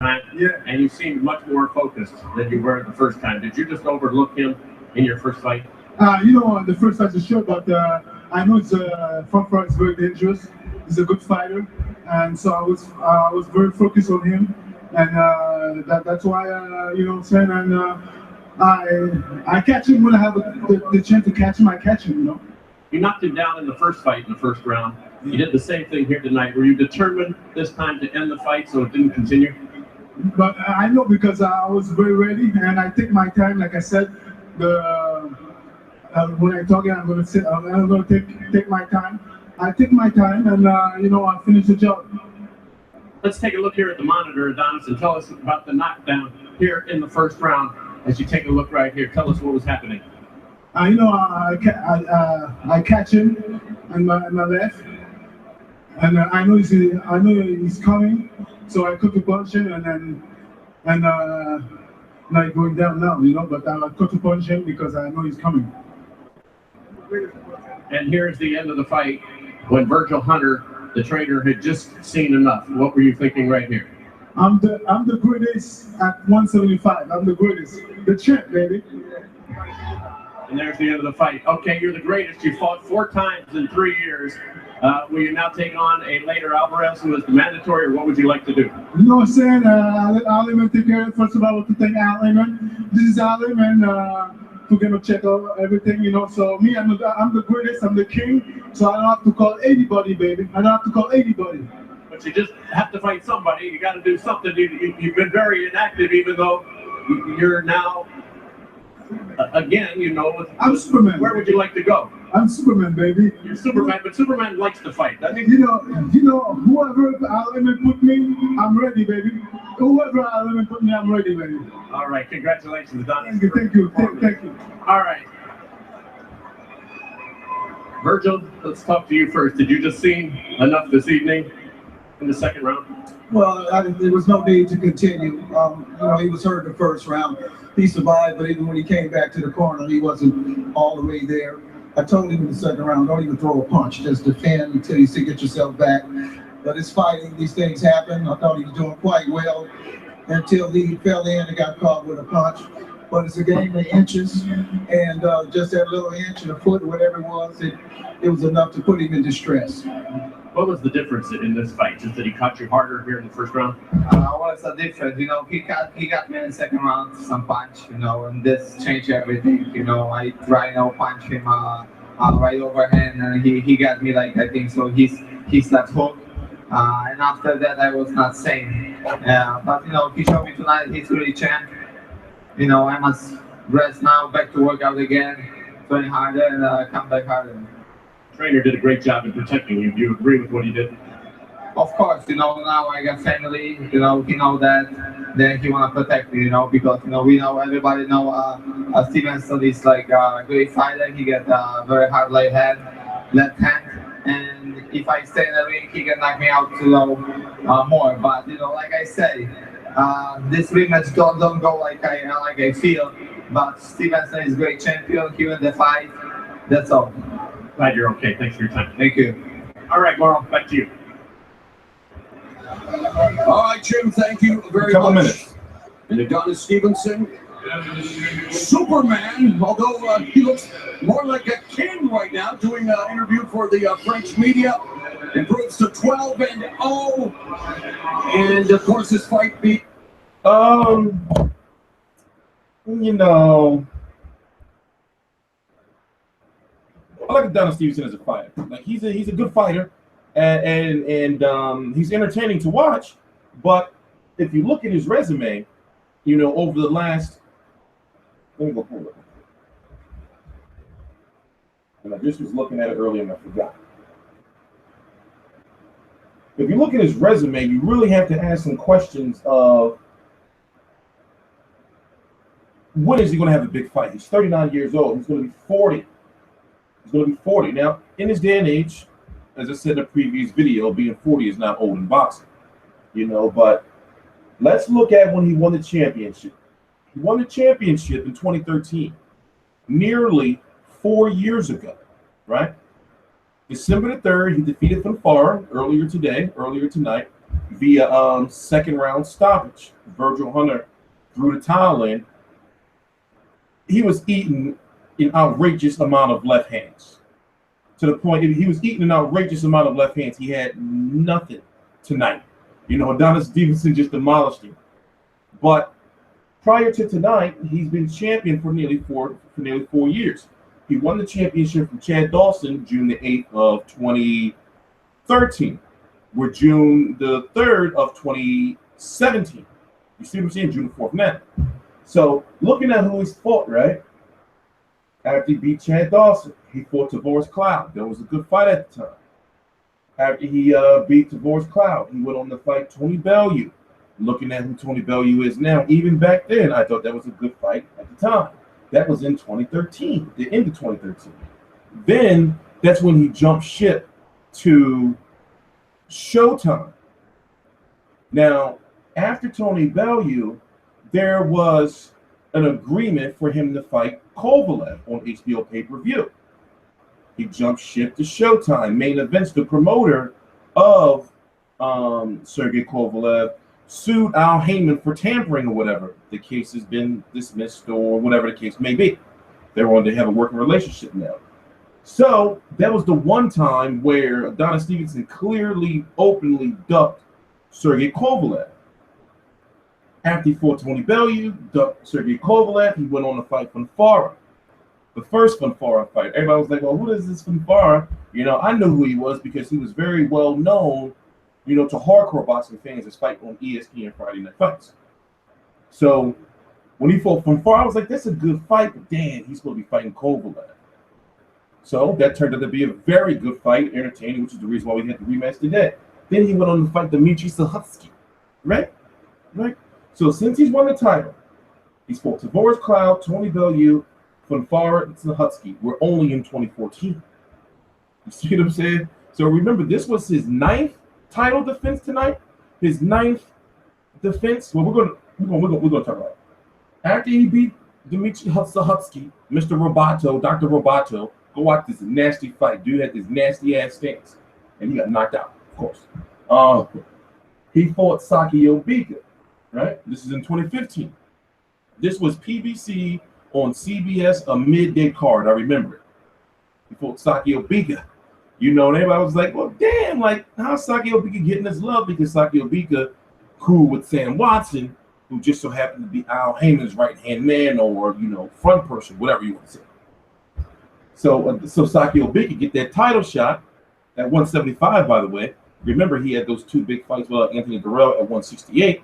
time, Yeah. and you seemed much more focused than you were the first time. Did you just overlook him in your first fight? The first fight is sure, but I know it's front is very dangerous. He's a good fighter, and so I was very focused on him, and that's why you know what I'm saying. And I catch him when I have the chance to catch him. I catch him, you know. You knocked him down in the first fight in the first round. You did the same thing here tonight. Were you determined this time to end the fight so it didn't continue? But I know because I was very ready, and I take my time. Like I said, when I talk, I'm gonna sit. I'm gonna take my time. I take my time, and you know, I finish the job. Let's take a look here at the monitor, Adonis, and tell us about the knockdown here in the first round. As you take a look right here, tell us what was happening. You know, I catch him on my left, and I know he's coming, so I cut the punch him, and now he's going down now, you know. But I cut the punch him because I know he's coming. And here's the end of the fight when Virgil Hunter, the trainer, had just seen enough. What were you thinking right here? I'm the greatest at 175. I'm the greatest, the champ, baby. And there's the end of the fight. Okay, you're the greatest. You fought 4 times in 3 years. Will you now take on a later Alvarez who is the mandatory, or what would you like to do? You know what I'm saying? I'll let Al Haymon take care of it. First of all, I want to thank Al Haymon. This is Al Haymon. We're gonna check out everything, you know. So me, I'm the greatest. I'm the king. So I don't have to call anybody, baby. I don't have to call anybody. But you just have to fight somebody. You got to do something. You've been very inactive, even though you're now, again, you know. I'm Superman. Where would you like to go? I'm Superman, baby. You're Superman, but Superman likes to fight. You know, whoever Al Haymon put me, I'm ready, baby. Whoever Al Haymon put me, I'm ready, baby. All right, congratulations, Adonis. Thank you. All right. Virgil, let's talk to you first. Did you just see enough this evening in the second round? Well, there was no need to continue. You know, he was hurt in the first round. He survived, but even when he came back to the corner, he wasn't all the way there. I told him in the second round, don't even throw a punch. Just defend until you see get yourself back. But it's fighting. These things happen. I thought he was doing quite well until he fell in and got caught with a punch. But it's a game of inches, and just that little inch and a foot, whatever it was, it was enough to put him in distress. What was the difference in this fight? Just that he caught you harder here in the first round? What's the difference? You know, he got me in the second round, some punch, you know, and this changed everything. You know, I tried to punch him right overhand, and he got me like, I think so. He's left hook. And after that, I was not sane. But you know, he showed me tonight he's really champ. You know, I must rest now, back to work out again, train harder, and come back harder. Trainer did a great job in protecting you. Do you agree with what he did? Of course, you know, now I got family, you know, he know that, then he want to protect me, you know, because, you know, we know, everybody know Stevenson is like a great fighter. He got a very hard left hand, and if I stay in the ring, he can knock me out too low more. But, you know, like I say, this rematch don't go like I feel, but Stevenson is a great champion. He won the fight. That's all. Glad you're okay. Thanks for your time. Thank you. All right, Laurel, back to you. All right, Jim, thank you very much. Minutes. And Adonis Stevenson, Superman, although he looks more like a king right now, doing an interview for the French media, improves to 12-0. And of course, this fight beat. You know, I like Adonis Stevenson as a fighter. Like he's a good fighter, and he's entertaining to watch. But if you look at his resume, you know, over the last, let me go pull it. And I just was looking at it earlier and I forgot. If you look at his resume, you really have to ask some questions of when is he going to have a big fight? He's 39 years old. He's going to be 40. He's going to be 40. Now, in this day and age, as I said in a previous video, being 40 is not old in boxing, you know, but let's look at when he won the championship. He won the championship in 2013, nearly 4 years ago, right? December the 3rd, he defeated Fanfara earlier tonight. via second round stoppage. Virgil Hunter threw the towel in. He was eating an outrageous amount of left hands. To the point he was eating an outrageous amount of left hands. He had nothing tonight. You know, Adonis Stevenson just demolished him. But prior to tonight, he's been champion for nearly 4 years. He won the championship from Chad Dawson June the 8th of 2013. We're June the 3rd of 2017. You see what I'm saying? June the 4th now. So looking at who he's fought, right? After he beat Chad Dawson, he fought Tavoris Cloud. That was a good fight at the time. After he beat Tavoris Cloud, he went on to fight Tony Bellew. Looking at who Tony Bellew is now, even back then, I thought that was a good fight at the time. That was in 2013, the end of 2013. Then that's when he jumped ship to Showtime. Now, after Tony Bellew, there was an agreement for him to fight Kovalev on HBO pay-per-view. He jumped ship to Showtime. Main Events, the promoter of Sergey Kovalev, sued Al Haymon for tampering or whatever. The case has been dismissed or whatever the case may be. They're on to have a working relationship now. So that was the one time where Adonis Stevenson clearly, openly ducked Sergey Kovalev. After he fought Tony Bellew, ducked Sergey Kovalev, he went on to fight Fonfara. The first Fonfara fight. Everybody was like, well, who is this Fonfara? You know, I knew who he was because he was very well known, you know, to hardcore boxing fans that fight on ESPN Friday Night Fights. So when he fought Fonfara, I was like, that's a good fight, but damn, he's going to be fighting Kovalev. So that turned out to be a very good fight, entertaining, which is the reason why we had the rematch today. Then he went on to fight Dmitry Sahutsky, right? Right? So since he's won the title, he's fought Tavoris Cloud, Tony Bellew, Fonfara, and Sahutsky. We're only in 2014. You see what I'm saying? So remember, this was his 9th title defense tonight. His 9th defense. Well, we're gonna talk about it. After he beat Dmitry Sahutsky, Mr. Roboto, Dr. Roboto, go watch this nasty fight. Dude had this nasty ass stance, and he got knocked out, of course. He fought Saki Obika, right? This is in 2015. This was PBC on CBS, a midday card. I remember it. He fought Saki Obika. You know, and everybody was like, well, damn, like, how's Saki Obika getting this love? Because Saki Obika, cool with Sam Watson, who just so happened to be Al Haymon's right-hand man or, you know, front person, whatever you want to say. So Saki Obika get that title shot at 175, by the way. Remember, he had those 2 big fights with Anthony Durrell at 168.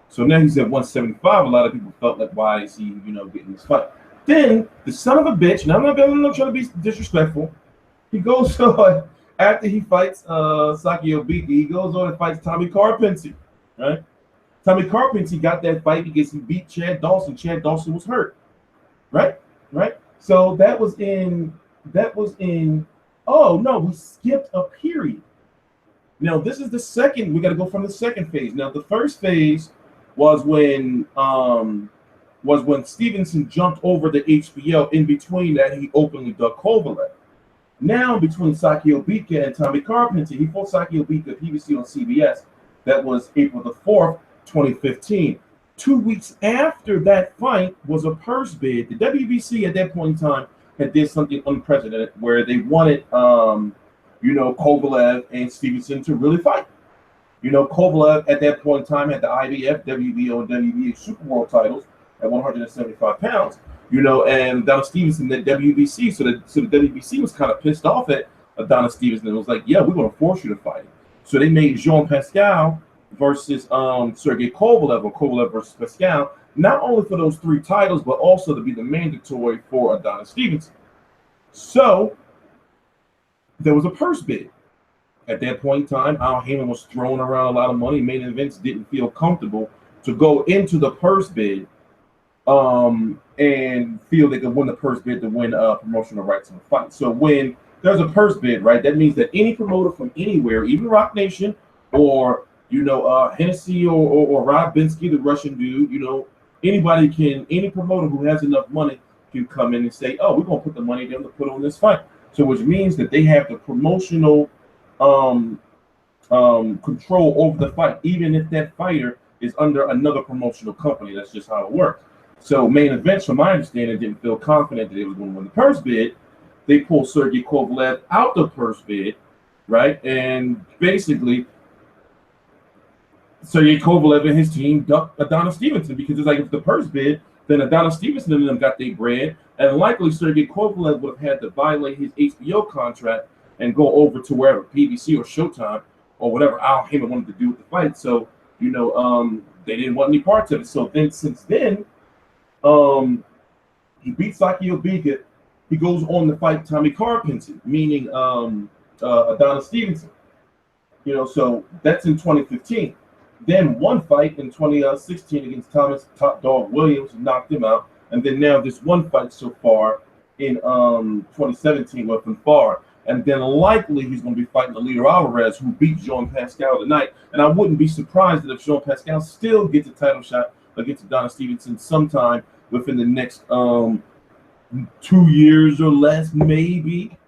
So now he's at 175. A lot of people felt like, why is he, you know, getting this fight? Then the son of a bitch, now I'm not trying to be disrespectful. He goes on, after he fights Saki Obika, he goes on and fights Tommy Carpenter, right? Tommy Carpenter got that fight because he beat Chad Dawson. Chad Dawson was hurt, right? Right? So that was in, oh no, we skipped a period. Now this is the second, we got to go from the second phase. Now the first phase was when Stevenson jumped over the HBO. In between that, he openly ducked Kovalev. Now between Saki Obika and Tommy Carpenter, he fought Saki Obika PBC on CBS. That was April the 4th, 2015. 2 weeks after that fight was a purse bid. The WBC at that point in time had did something unprecedented where they wanted, you know, Kovalev and Stevenson to really fight. You know, Kovalev at that point in time had the IBF, WBO, and WBA Super World titles at 175 pounds. You know, and Adonis Stevenson at WBC. So the WBC was kind of pissed off at Adonis Stevenson. It was like, yeah, we're going to force you to fight. So they made Jean Pascal versus Sergey Kovalev, or Kovalev versus Pascal, not only for those 3 titles, but also to be the mandatory for Adonis Stevenson. So there was a purse bid. At that point in time, Al Haymon was throwing around a lot of money. Main Events didn't feel comfortable to go into the purse bid and feel they could win the purse bid to win promotional rights in the fight. So when there's a purse bid, right, that means that any promoter from anywhere, even Rock Nation or, you know, Hennessy or Rob Binsky, the Russian dude, you know, any promoter who has enough money can come in and say, oh, we're going to put the money down to put on this fight. So which means that they have the promotional control over the fight, even if that fighter is under another promotional company. That's just how it works. So main events, from my understanding, didn't feel confident that they was going to win the purse bid. They pulled Sergey Kovalev out the purse bid, right? And basically, Sergey Kovalev and his team ducked Adonis Stevenson because it's like if the purse bid, then Adonis Stevenson and them got their bread, and likely Sergey Kovalev would have had to violate his HBO contract and go over to wherever, PBC or Showtime or whatever Al Haymon wanted to do with the fight. So, you know, they didn't want any parts of it. So then, since then, he beats Sakio Bika. He goes on to fight Tommy Carpenter, meaning Adonis Stevenson. You know, so that's in 2015. Then one fight in 2016 against Thomas Top Dog Williams, knocked him out. And then now this one fight so far in 2017 with Fanfare. And then likely he's going to be fighting Alito Alvarez, who beat Jean Pascal tonight. And I wouldn't be surprised that if Jean Pascal still gets a title shot against Adonis Stevenson sometime within the next 2 years or less, maybe.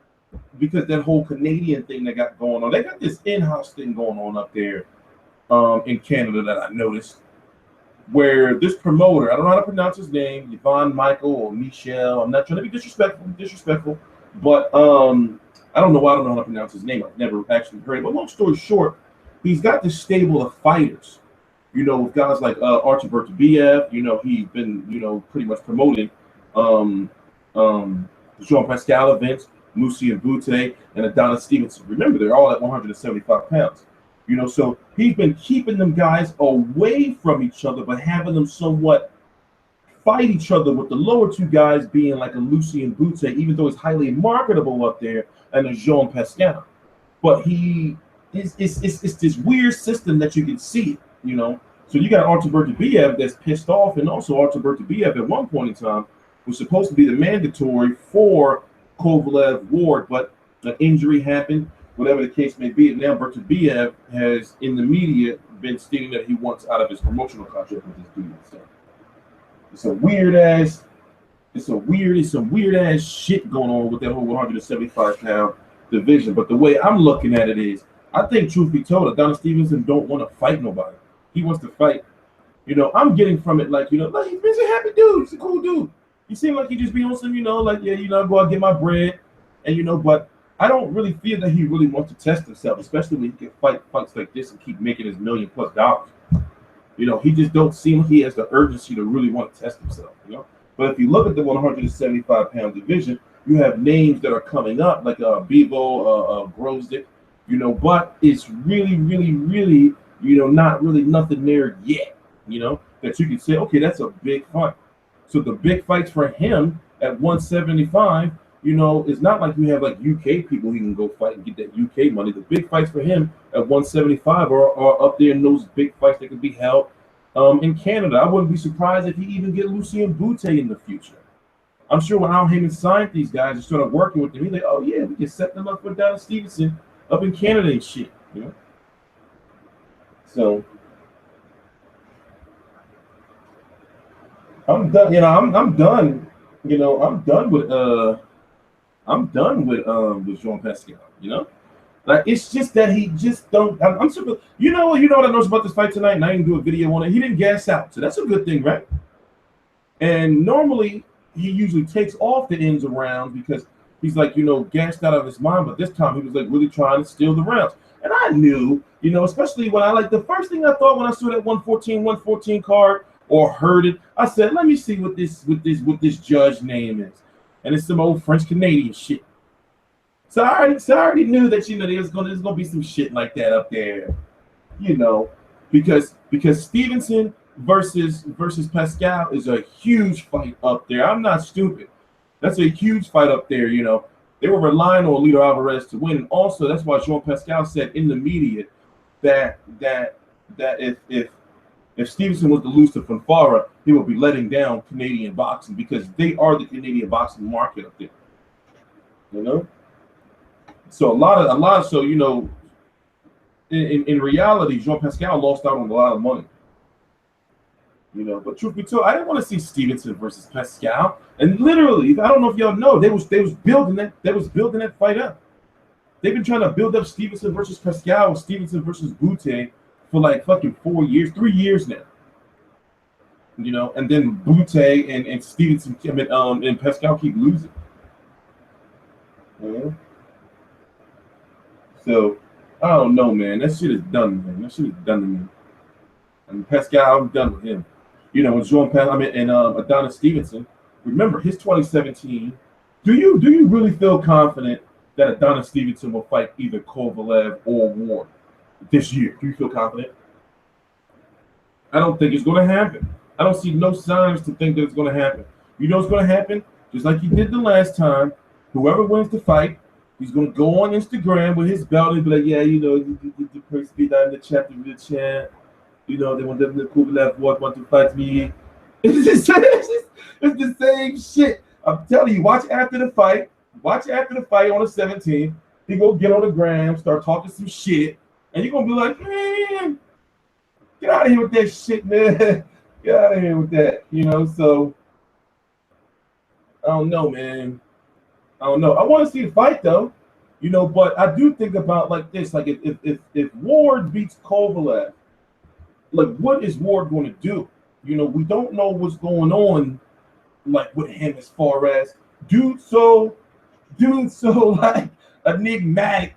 Because that whole Canadian thing they got going on. They got this in-house thing going on up there in Canada that I noticed, where this promoter, I don't know how to pronounce his name, Yvonne Michael or Michelle. I'm not trying to be disrespectful, but I don't know why I don't know how to pronounce his name. I've never actually heard it. But long story short, he's got this stable of fighters, you know, with guys like Archie Bertobiev. You know, he's been, you know, pretty much promoting Jean Pascal events, Lucian Bute, and Adonis Stevenson. Remember, they're all at 175 pounds. You know, so he's been keeping them guys away from each other, but having them somewhat fight each other, with the lower two guys being like a Lucian Bute, even though he's highly marketable up there, and a Jean Pascal. But it's this weird system that you can see, you know. So you got Artur Bertobiev that's pissed off, and also Artur Bertobiev at one point in time was supposed to be the mandatory for Kovalev Ward, but an injury happened. Whatever the case may be, and now Bertobiev has, in the media, been stating that he wants out of his promotional contract with this dude. So it's some weird ass shit going on with that whole 175-pound division. But the way I'm looking at it is, I think, truth be told, Adonis Stevenson don't want to fight nobody. He wants to fight. You know, I'm getting from it like, you know, like, he's a happy dude. He's a cool dude. He seemed like he just be on some, you know, like, yeah, you know, go out get my bread, and you know, but I don't really feel that he really wants to test himself, especially when he can fight fights like this and keep making his $1 million+ dollars. You know, he just don't seem like he has the urgency to really want to test himself, you know. But if you look at the 175-pound division, you have names that are coming up, like Bevo, Grosdick, you know, but it's really, you know, not really nothing there yet, you know, that you can say, okay, that's a big fight. So the big fights for him at 175, you know, it's not like you have like UK people he can go fight and get that UK money. The big fights for him at 175 are up there in those big fights that could be held in Canada. I wouldn't be surprised if he even get Lucian Bute in the future. I'm sure when Al Haymon signed these guys and started working with them, he's like, oh yeah, we can set them up for Adonis Stevenson up in Canada and shit, you know. So I'm done. You know, I'm done. You know, I'm done with Jean Pascal. You know, like it's just that he just don't. I'm super. You know what I noticed about this fight tonight, and I didn't do a video on it. He didn't gas out, so that's a good thing, right? And normally he usually takes off the ends of rounds because he's like, you know, gassed out of his mind. But this time he was like really trying to steal the rounds. And I knew, you know, especially when I like the first thing I thought when I saw that 114 card or heard it, I said, let me see what this judge name is. And it's some old French Canadian shit. So I already knew that, you know, there's gonna be some shit like that up there, you know, because Stevenson versus Pascal is a huge fight up there. I'm not stupid. That's a huge fight up there, you know. They were relying on Alito Alvarez to win. And also, that's why Jean Pascal said in the media that if Stevenson was to lose to Fanfare, he would be letting down Canadian boxing because they are the Canadian boxing market up there. You know? So a lot of so, you know, in reality, Jean Pascal lost out on a lot of money. You know, but truth be told, I didn't want to see Stevenson versus Pascal. And literally, I don't know if y'all know, they was building that fight up. They've been trying to build up Stevenson versus Pacquiao and Stevenson versus Butte for like fucking 4 years, 3 years now. You know, and then Butte and Stevenson and Pacquiao keep losing. Yeah. So I don't know, man. That shit is done, man. That shit is done to me. And Pacquiao, I'm done with him. You know, and Adonis Stevenson. Remember his 2017. Do you really feel confident that Adonis Stevenson will fight either Kovalev or Horn this year? Do you feel confident? I don't think it's going to happen. I don't see no signs to think that it's going to happen. You know what's going to happen? Just like he did the last time. Whoever wins the fight, he's going to go on Instagram with his belt and be like, yeah, you know, the person be down in the chat, you know, they want them to Kovalev want to fight me. It's the same shit. I'm telling you, watch after the fight on the 17th. He go get on the gram, start talking some shit, and you're going to be like, man, get out of here with that shit, man. Get out of here with that, you know. So I don't know, man. I don't know. I want to see the fight though, you know. But I do think about like this: like if Ward beats Kovalev, like what is Ward going to do? You know, we don't know what's going on, like with him as far as dude so like enigmatic.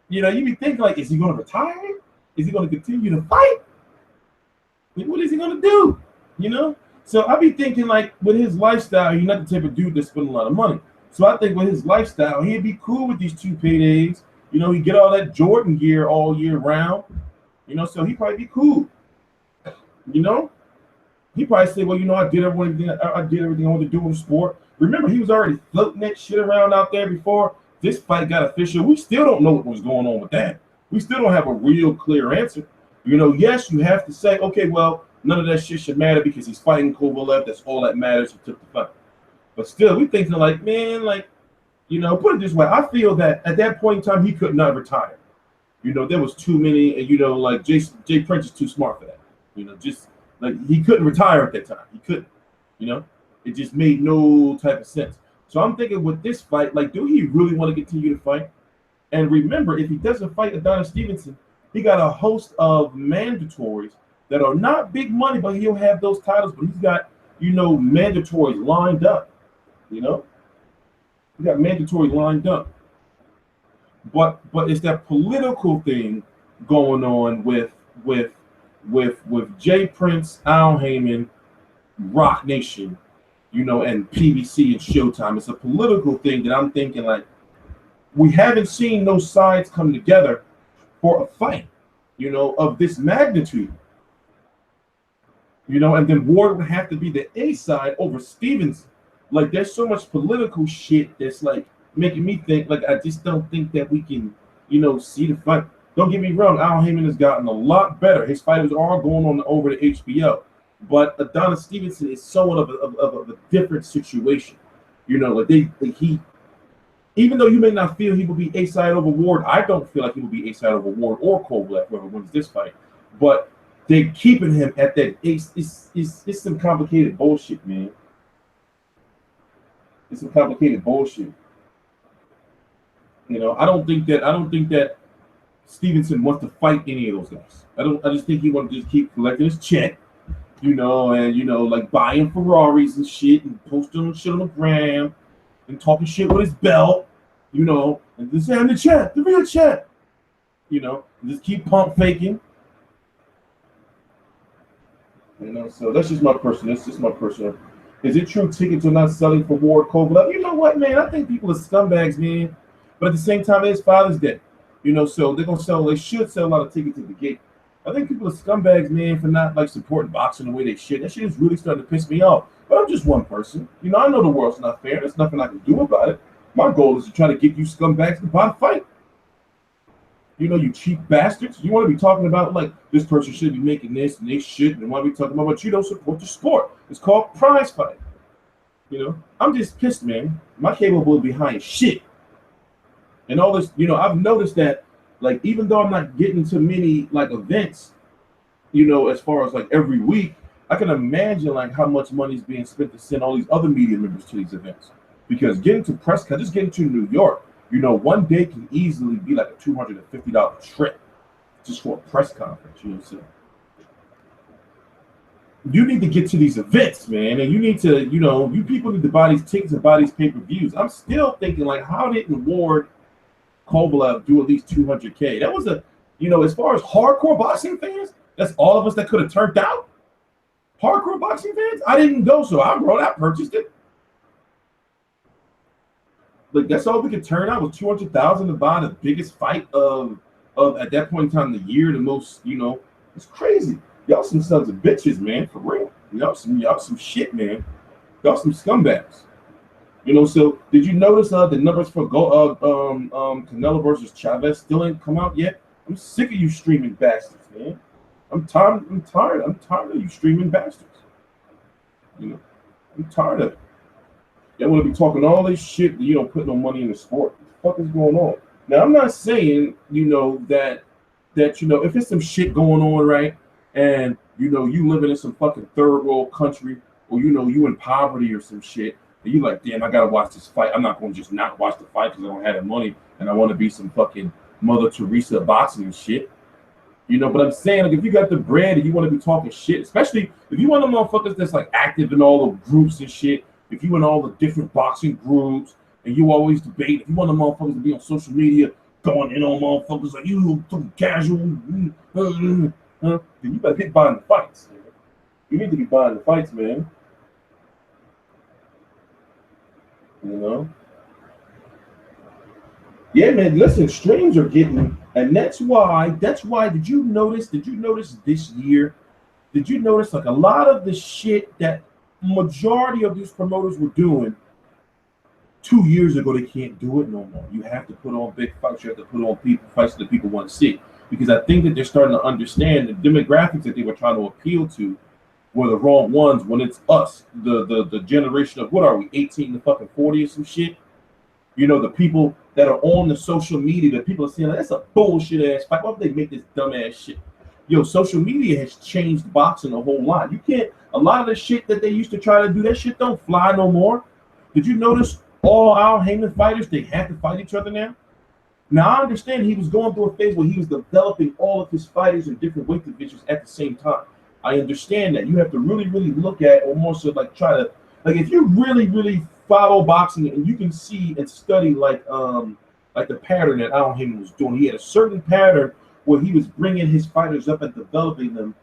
You know, you be thinking like, is he going to retire? Is he going to continue to fight? Like, what is he going to do? You know, so I be thinking like with his lifestyle, he's not the type of dude that spend a lot of money. So I think with his lifestyle, he'd be cool with these 2 paydays. You know, he get all that Jordan gear all year round. You know, so he probably be cool. You know, he probably say, well, you know, I did everything I wanted to do in the sport. Remember, he was already floating that shit around out there before this fight got official. We still don't know what was going on with that. We still don't have a real clear answer. You know, yes, you have to say, okay, well, none of that shit should matter because he's fighting Kovalev. That's all that matters. He took the fight. But still, we thinking like, man, like, you know, put it this way. I feel that at that point in time, he could not retire. You know, there was too many, and you know, like Jay Prince is too smart for that. You know, just like he couldn't retire at that time. He couldn't. You know, it just made no type of sense. So I'm thinking with this fight, like, do he really want to continue to fight? And remember, if he doesn't fight Adonis Stevenson, he got a host of mandatories that are not big money, but he'll have those titles. But he's got, you know, mandatories lined up. You know, he got mandatory lined up. But it's that political thing going on with Jay Prince, Al Haymon, Rock Nation, you know, and PBC and Showtime. It's a political thing that I'm thinking like we haven't seen those sides come together for a fight, you know, of this magnitude. You know, and then Ward would have to be the A side over Stevenson. Like, there's so much political shit that's like making me think, like, I just don't think that we can, you know, see the fight. Don't get me wrong, Al Haymon has gotten a lot better. His fighters are going on over to HBO. But Adonis Stevenson is somewhat of a different situation. You know, like he, even though you may not feel he will be A side over Ward, I don't feel like he will be A side over Ward or Kovalev, whoever wins this fight. But they're keeping him at that ace. It's some complicated bullshit, man. It's some complicated bullshit. You know, I don't think that Stevenson wants to fight any of those guys. I just think he wants to just keep collecting his check, you know, and you know, like buying Ferraris and shit and posting shit on the gram and talking shit with his belt, you know, and just saying the chat, the real chat, you know, and just keep pump faking. You know, so that's just my personal. Is it true tickets are not selling for Ward Kovalev? You know what, man? I think people are scumbags, man. But at the same time, it's Father's Day. You know, so they're gonna sell. They should sell a lot of tickets at the gate. I think people are scumbags, man, for not like supporting boxing the way they should. That shit is really starting to piss me off. But I'm just one person. You know, I know the world's not fair. There's nothing I can do about it. My goal is to try to get you scumbags to buy the fight. You know, you cheap bastards. You want to be talking about like this person should be making this and they shouldn't, and want to be talking about, but you don't support the sport. It's called prize fight. You know, I'm just pissed, man. My cable will be behind shit. And all this, you know, I've noticed that, like, even though I'm not getting to many like events, you know, as far as like every week, I can imagine like how much money is being spent to send all these other media members to these events. Because getting to press, just getting to New York, You know, one day can easily be like a $250 trip just for a press conference. You know what I'm saying? You need to get to these events, man, and you need to, you know, you people need to buy these tickets and buy these pay-per-views. I'm still thinking, like, how didn't Ward Kovalev do at least 200K? That was a, you know, as far as hardcore boxing fans, that's all of us that could have turned out. Hardcore boxing fans, I didn't go, so I purchased it. Like, that's all we could turn out was 200,000 to buy the biggest fight of at that point in time the year, the most, you know, it's crazy. Y'all some sons of bitches, man, for real. Y'all some shit, man. Y'all some scumbags. You know, so did you notice the numbers for Canelo versus Chavez still ain't come out yet? I'm sick of you streaming bastards, man. I'm tired of you streaming bastards. You know, I'm tired of it. They want to be talking all this shit, but you don't put no money in the sport. What the fuck is going on? Now, I'm not saying, you know, that you know, if it's some shit going on, right, and, you know, you living in some fucking third world country, or, you know, you in poverty or some shit, and you like, damn, I gotta watch this fight. I'm not going to just not watch the fight because I don't have the money and I want to be some fucking Mother Teresa boxing and shit. You know, but I'm saying, like, if you got the bread and you want to be talking shit, especially if you want the motherfuckers that's like active in all the groups and shit, if you in all the different boxing groups and you always debate, if you want the motherfuckers to be on social media going in on motherfuckers like you fucking casual, then you better be buying the fights. You need to be buying the fights, man. You know? Yeah, man, listen, streams are getting, and that's why, did you notice this year, did you notice like a lot of the shit that majority of these promoters were doing 2 years ago, they can't do it no more. You have to put on big fights, you have to put on fights that people want to see. Because I think that they're starting to understand the demographics that they were trying to appeal to were the wrong ones when it's us, the generation of, what are we, 18 to fucking 40 or some shit? You know, the people that are on the social media, that people are saying, like, that's a bullshit ass fight. Why would they make this dumb ass shit? Yo, social media has changed boxing a whole lot. You can't, a lot of the shit that they used to try to do, that shit don't fly no more. Did you notice all Al Haymon fighters, they have to fight each other now? Now, I understand he was going through a phase where he was developing all of his fighters in different weight divisions at the same time. I understand that. You have to really, really look at, or more so like try to, like if you really, really follow boxing and you can see and study like the pattern that Al Haymon was doing. He had a certain pattern where he was bringing his fighters up and developing them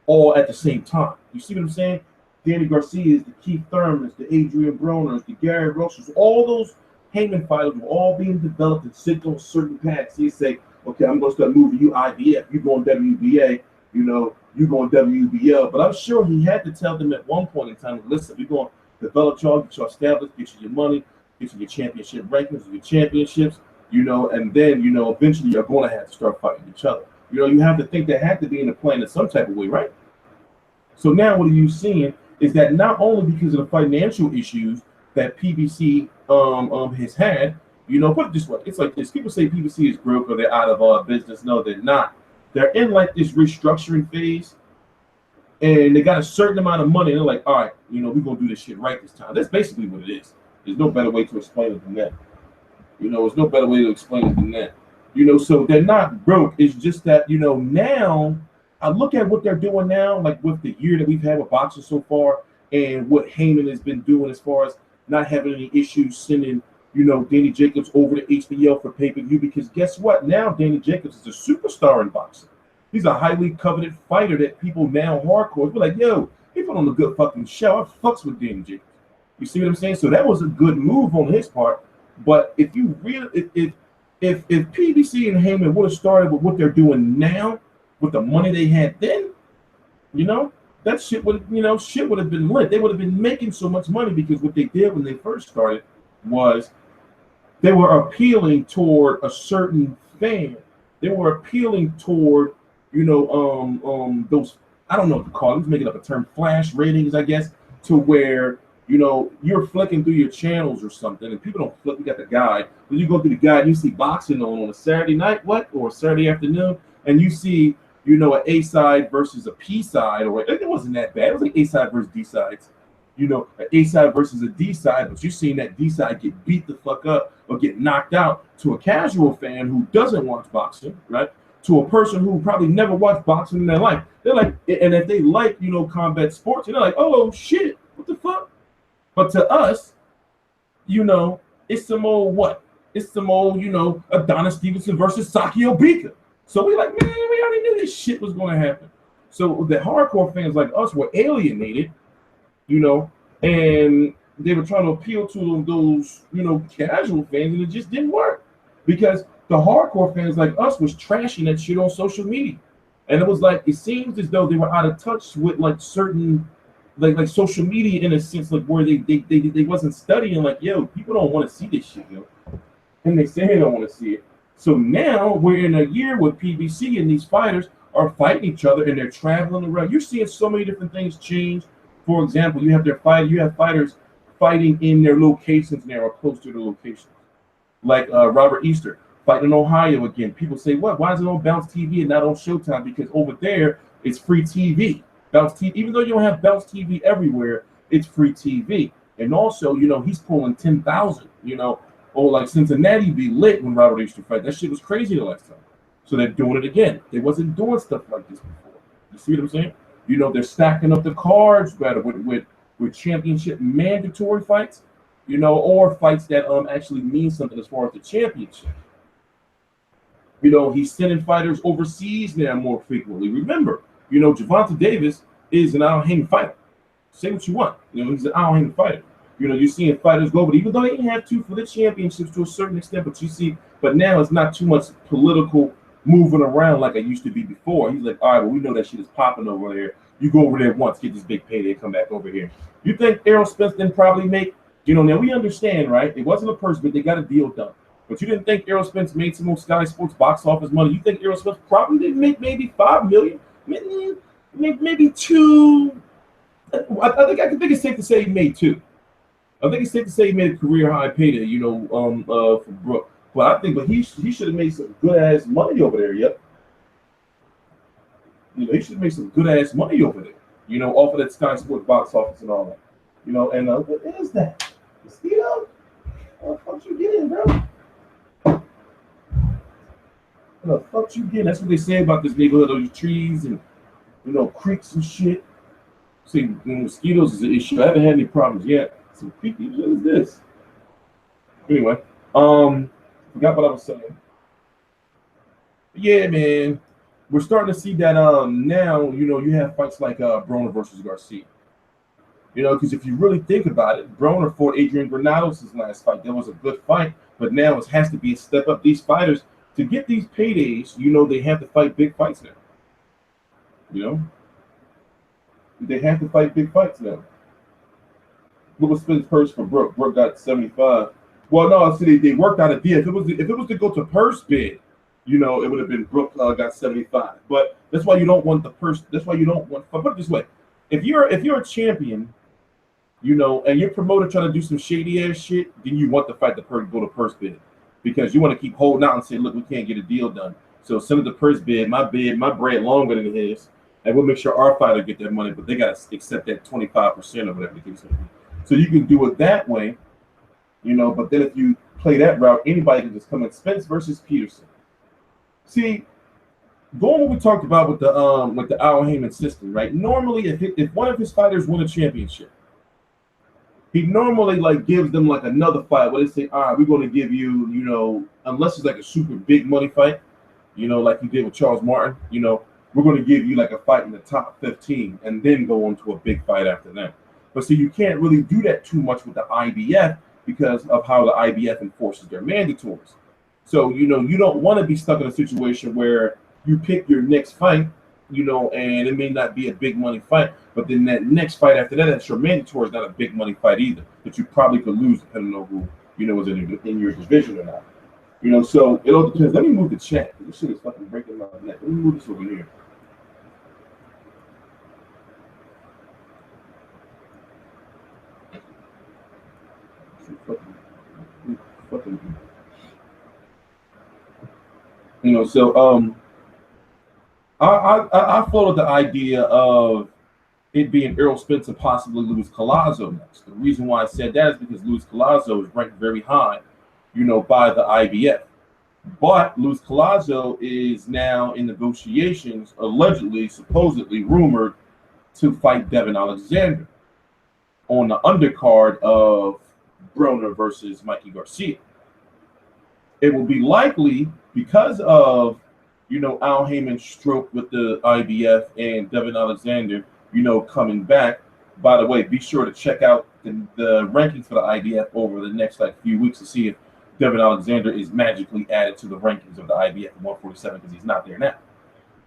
all at the same time. You see what I'm saying? Danny Garcia is the Keith Thurman, the Adrien Broner, the Gary Rosses, all those Haymon fighters were all being developed and sit on certain paths. He say, okay, I'm going to start moving you IBF, you going WBA, you know, you going WBL. But I'm sure he had to tell them at one point in time, listen, we're going to develop y'all, get y'all established, get you your money, get you your championship rankings, your championships, you know, and then, you know, eventually you're going to have to start fighting each other. You know, you have to think that had to be in the plan in some type of way, right? So now what are you seeing is that not only because of the financial issues that PBC has had, you know, put it this way, it's like this. People say PBC is broke or they're out of business. No, they're not. They're in like this restructuring phase, and they got a certain amount of money. And they're like, all right, you know, we're going to do this shit right this time. That's basically what it is. There's no better way to explain it than that. You know, there's no better way to explain it than that. You know, so they're not broke. It's just that, you know, now I look at what they're doing now, like with the year that we've had with boxing so far and what Haymon has been doing as far as not having any issues sending, you know, Danny Jacobs over to HBO for pay-per-view, because guess what? Now Danny Jacobs is a superstar in boxing. He's a highly coveted fighter that people now hardcore be like, yo, he put on a good fucking show. I fucks with Danny Jacobs. You see what I'm saying? So that was a good move on his part. But if you really, if PBC and Haymon would have started with what they're doing now, with the money they had then, you know, that shit would, you know, shit would have been lit. They would have been making so much money because what they did when they first started was they were appealing toward a certain fan. They were appealing toward, you know, those, I don't know what to call it. Let's make it up a term, flash ratings, I guess, to where, you know, you're flicking through your channels or something, and people don't flick. You got the guide. When you go through the guide, you see boxing on a Saturday night, or a Saturday afternoon, and you see, you know, an A side versus a P side, or it wasn't that bad. It was like A side versus D sides, you know, an A side versus a D side, but you're seeing that D side get beat the fuck up or get knocked out to a casual fan who doesn't watch boxing, right? To a person who probably never watched boxing in their life. They're like, and if they like, you know, combat sports, they're like, oh shit, what the fuck? But to us, you know, it's some old what? It's some old, you know, Adonis Stevenson versus Sakio Bika. So we like, man, we already knew this shit was going to happen. So the hardcore fans like us were alienated, you know, and they were trying to appeal to those, you know, casual fans, and it just didn't work because the hardcore fans like us was trashing that shit on social media, and it was like it seems as though they were out of touch with like certain, like social media in a sense, like where they wasn't studying. Like, yo, people don't want to see this shit, yo, and they say they don't want to see it. So now we're in a year with PBC and these fighters are fighting each other and they're traveling around. You're seeing so many different things change. For example, you have fighters fighting in their locations now or close to their locations. Like Robert Easter fighting in Ohio again. People say, what? Why is it on Bounce TV and not on Showtime? Because over there it's free TV. Bounce TV, even though you don't have Bounce TV everywhere, it's free TV. And also, you know, he's pulling 10,000, you know, or like Cincinnati be lit when Robert Easter fight. That shit was crazy the last time. So they're doing it again. They wasn't doing stuff like this before. You see what I'm saying? You know, they're stacking up the cards better with championship mandatory fights, you know, or fights that actually mean something as far as the championship. You know, he's sending fighters overseas now more frequently. Remember, you know, Gervonta Davis is an Al Haymon fighter. Say what you want. You know, he's an Al Haymon fighter. You know, you're seeing fighters go, but even though they didn't have to for the championships to a certain extent, but now it's not too much political moving around like it used to be before. He's like, all right, well, we know that shit is popping over there. You go over there once, get this big payday, come back over here. You think Errol Spence didn't probably make, you know, now we understand, right? It wasn't a purse, but they got a deal done. But you didn't think Errol Spence made some more Sky Sports box office money. You think Errol Spence probably didn't make maybe $5 million, maybe $2. I think it's safe to say he made $2. I think it's safe to say he made a career high payday, you know, for Brooke. But he should have made some good ass money over there, yep. You know, he should have made some good ass money over there, you know, off of that Sky Sports box office and all that. You know, and what is that? Mosquito? What the fuck you getting, bro? What the fuck you getting? That's what they say about this neighborhood, those trees and, you know, creeks and shit. See, mosquitoes is an issue. I haven't had any problems yet. Some creepy, what is this? Anyway, forgot what I was saying. Yeah, man, we're starting to see that now. You know, you have fights like Broner versus Garcia. You know, because if you really think about it, Broner fought Adrien Granados his last fight. That was a good fight, but now it has to be a step up. These fighters to get these paydays, you know, they have to fight big fights now. You know, they have to fight big fights now. What was Spence purse for Brooke? Brooke got 75. Well, no, see, they worked out a deal. If it was to go to purse bid, you know, it would have been Brooke got 75. But that's why you don't want the purse. That's why you don't want. Put it this way: if you're a champion, you know, and your promoter trying to do some shady ass shit, then you want the fight to go to purse bid because you want to keep holding out and say, look, we can't get a deal done. So send it to purse bid. My bread longer than his, and we'll make sure our fighter get that money. But they got to accept that 25% or whatever the case may be. So you can do it that way, you know, but then if you play that route, anybody can just come in. Spence versus Peterson. See, going what we talked about with the Al Haymon system, right? Normally, if one of his fighters win a championship, he normally like gives them like another fight where they say, all right, we're going to give you, you know, unless it's like a super big money fight, you know, like he did with Charles Martin, you know, we're going to give you like a fight in the top 15 and then go on to a big fight after that. But see, you can't really do that too much with the IBF because of how the IBF enforces their mandatories. So, you know, you don't want to be stuck in a situation where you pick your next fight, you know, and it may not be a big money fight, but then that next fight after that, that's your mandatory is not a big money fight either, but you probably could lose depending on who, you know, is in your division or not. You know, so it all depends. Let me move the chat. This shit is fucking breaking my neck. Let me move this over here. Fucking, you know, so I floated the idea of it being Errol Spence and possibly Luis Collazo next. The reason why I said that is because Luis Collazo is ranked very high, by the IBF. But Luis Collazo is now in negotiations, allegedly, supposedly rumored, to fight Devin Alexander on the undercard of Broner versus Mikey Garcia. It will be likely because of, Al Haymon's stroke with the IBF and Devin Alexander, coming back. By the way, be sure to check out the rankings for the IBF over the next few weeks to see if Devin Alexander is magically added to the rankings of the IBF at 147 because he's not there now.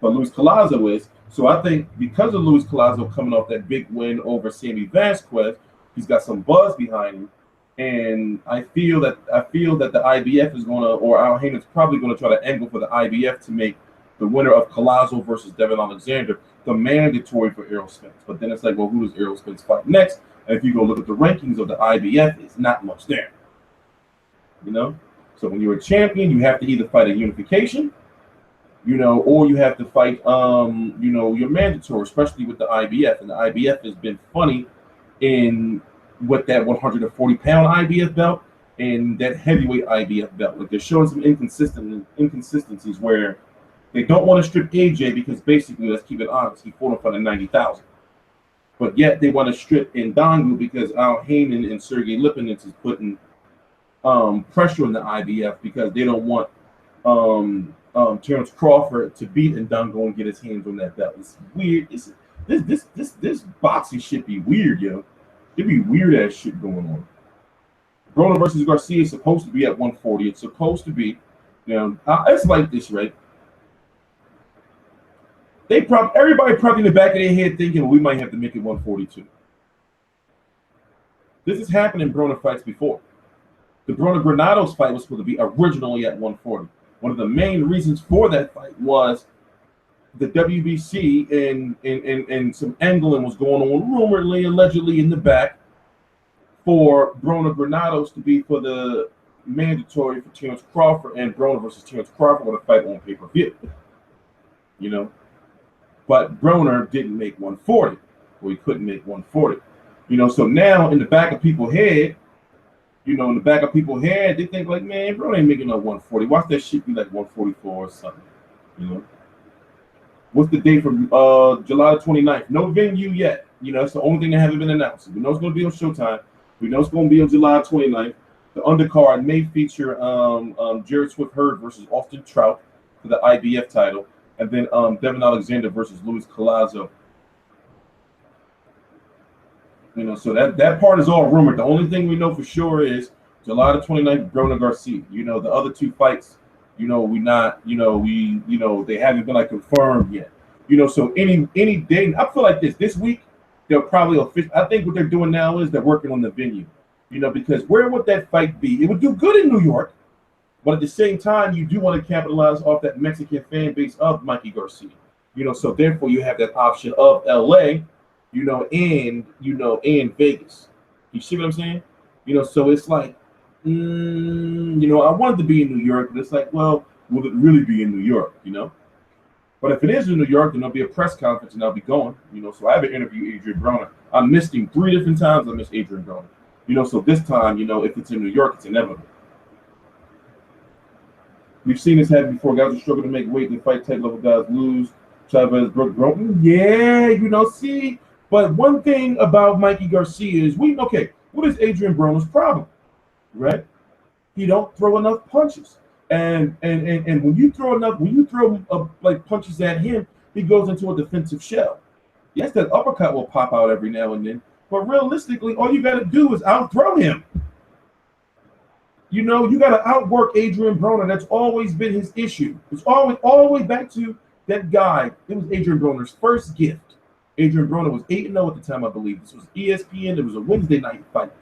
But Luis Collazo is. So I think because of Luis Collazo coming off that big win over Sammy Vasquez, he's got some buzz behind him. And I feel that the IBF is gonna, or Al Haymon's probably gonna try to angle for the IBF to make the winner of Collazo versus Devin Alexander the mandatory for Errol Spence. But then it's like, well, who does Errol Spence fight next? And if you go look at the rankings of the IBF, it's not much there. So when you're a champion, you have to either fight a unification, or you have to fight, your mandatory, especially with the IBF. And the IBF has been funny with that 140-pound IBF belt and that heavyweight IBF belt. Like they're showing some inconsistencies where they don't want to strip AJ because basically, let's keep it honest, he fought in front of 90,000. But yet they want to strip Ndangu because Al Haymon and Sergey Lipinets is putting pressure on the IBF because they don't want Terrence Crawford to beat Ndangu and get his hands on that belt. It's weird. This boxing should be weird, yo. It'd be weird ass shit going on. Broner versus Garcia is supposed to be at 140. It's supposed to be, it's like this, right? Everybody probably in the back of their head thinking, well, we might have to make it 142. This has happened in Broner fights before. The Broner Granados fight was supposed to be originally at 140. One of the main reasons for that fight was the WBC and some angling was going on, rumoredly, allegedly in the back, for Broner Granados to be for the mandatory for Terrence Crawford, and Broner versus Terrence Crawford would have fight on pay-per-view. But Broner didn't make 140, or he couldn't make 140. So now in the back of people's head, they think like, man, bro ain't making no 140. Watch that shit be like 144 or something. What's the date from July 29th? No venue yet. It's the only thing that hasn't been announced. We know it's going to be on Showtime. We know it's going to be on July 29th. The undercard may feature Jared Swift-Hurd versus Austin Trout for the IBF title, and then Devin Alexander versus Luis Collazo. So that part is all rumored. The only thing we know for sure is July the 29th, Broner Garcia. The other two fights, they haven't been confirmed yet. So any day, I feel like this week they'll probably I think what they're doing now is they're working on the venue. Because where would that fight be? It would do good in New York, but at the same time, you do want to capitalize off that Mexican fan base of Mikey Garcia. So therefore you have that option of LA, and Vegas. You see what I'm saying? So it's like, I wanted to be in New York, but it's like, well, will it really be in New York? But if it is in New York, then there'll be a press conference and I'll be going. So I have an interview Adrien Broner. I missed him 3 different times. I missed Adrien Broner. So this time, if it's in New York, it's inevitable. We've seen this happen before. Guys who struggle to make weight and fight tight level guys lose. Chavez, Brooke, Broner. Yeah, see. But one thing about Mikey Garcia is what is Adrien Broner's problem? Right? He don't throw enough punches. And when you throw punches at him, he goes into a defensive shell. Yes, that uppercut will pop out every now and then, but realistically, all you got to do is outthrow him. You got to outwork Adrien Broner. That's always been his issue. It's always all the way back to that guy. It was Adrien Broner's first gift. Adrien Broner was 8-0 at the time, I believe. This was ESPN. It was a Wednesday night fight.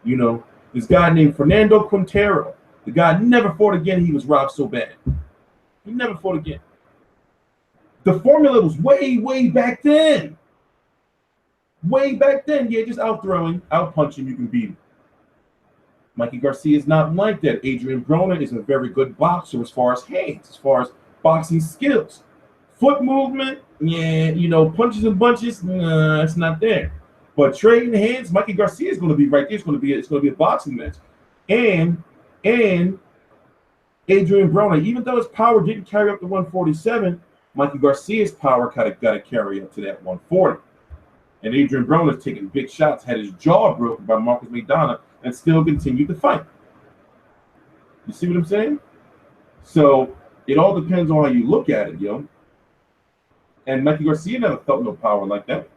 This guy named Fernando Quintero. The guy never fought again. He was robbed so bad. He never fought again. The formula was way, way back then. Way back then. Yeah, just out-throwing, out-punching, you can beat him. Mikey Garcia is not like that. Adrien Broner is a very good boxer as far as hands, as far as boxing skills. Foot movement, yeah, you know, punches and bunches, nah, it's not there. But trading hands, Mikey Garcia is going to be right there. It's going to be a boxing match, and Adrien Broner, even though his power didn't carry up to 147, Mikey Garcia's power got to carry up to that 140. And Adrien Broner's taking big shots, had his jaw broken by Marcus McDonough, and still continued to fight. You see what I'm saying? So it all depends on how you look at it, yo. And Mikey Garcia never felt no power like that.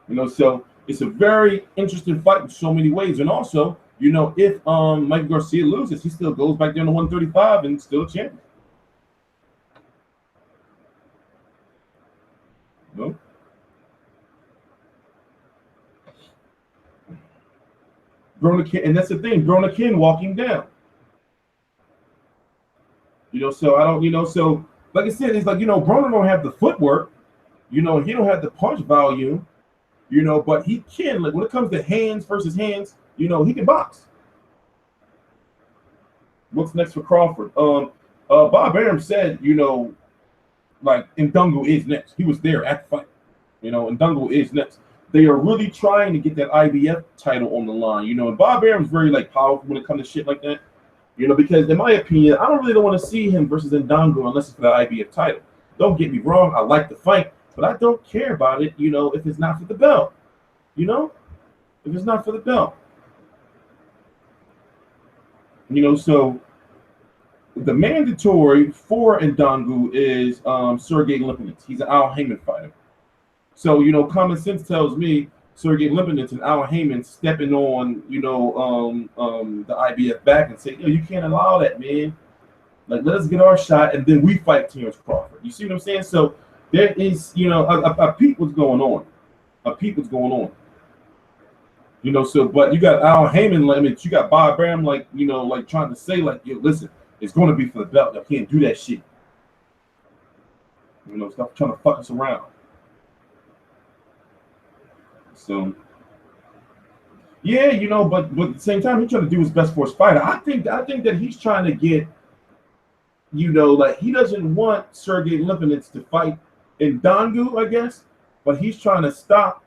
You know, so it's a very interesting fight in so many ways. And also, you know, if Mikey Garcia loses, he still goes back down to 135 and still a champion. No. Broner, and that's the thing, Broner Kin walking down. You know, so I don't, you know, so like I said, it's like, you know, Broner don't have the footwork, you know, he don't have the punch volume, you know, but he can, like when it comes to hands versus hands, you know, he can box. What's next for Crawford? Bob Arum said, you know, like Ndungu is next. He was there at the fight. You know, Ndungu is next. They are really trying to get that IBF title on the line, you know, and Bob Arum's very like powerful when it comes to shit like that. You know, because in my opinion, I don't want to see him versus Ndungu unless it's for the IBF title. Don't get me wrong, I like the fight, but I don't care about it, you know, if it's not for the belt. You know? If it's not for the belt. You know, so the mandatory for Ndungu is Sergey Lipinets. He's an Al Haymon fighter. So, you know, common sense tells me Sergey Lipinets and Al Haymon stepping on, you know, the IBF back and say, yo, you can't allow that, man. Like, let us get our shot, and then we fight Terrence Crawford. You see what I'm saying? So there is, you know, a peep what's going on. A peep what's going on. You know, so, but you got Al Haymon limits. You got Bob Arum, like, you know, like trying to say, like, yo, listen, it's going to be for the belt. I can't do that shit. You know, stop trying to fuck us around. So, yeah, you know, but at the same time, he's trying to do his best for his fighter. I think that he's trying to get, you know, like he doesn't want Sergey Lipinets to fight Ndungu, I guess, but he's trying to stop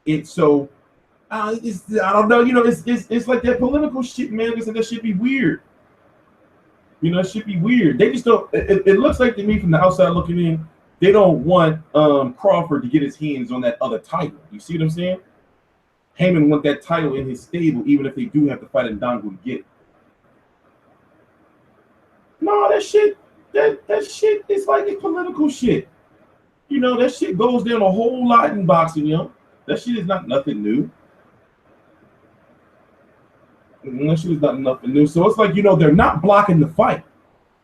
it. So, I don't know, you know, it's like that political shit, man. Because that should be weird. You know, it should be weird. They just don't. It looks like to me from the outside looking in, they don't want Crawford to get his hands on that other title. You see what I'm saying? Haymon want that title in his stable, even if they do have to fight Ndungu to get it. No, that shit is like it's political shit. You know, that shit goes down a whole lot in boxing, you know. That shit is not nothing new. That shit is not nothing new. So it's like, you know, they're not blocking the fight.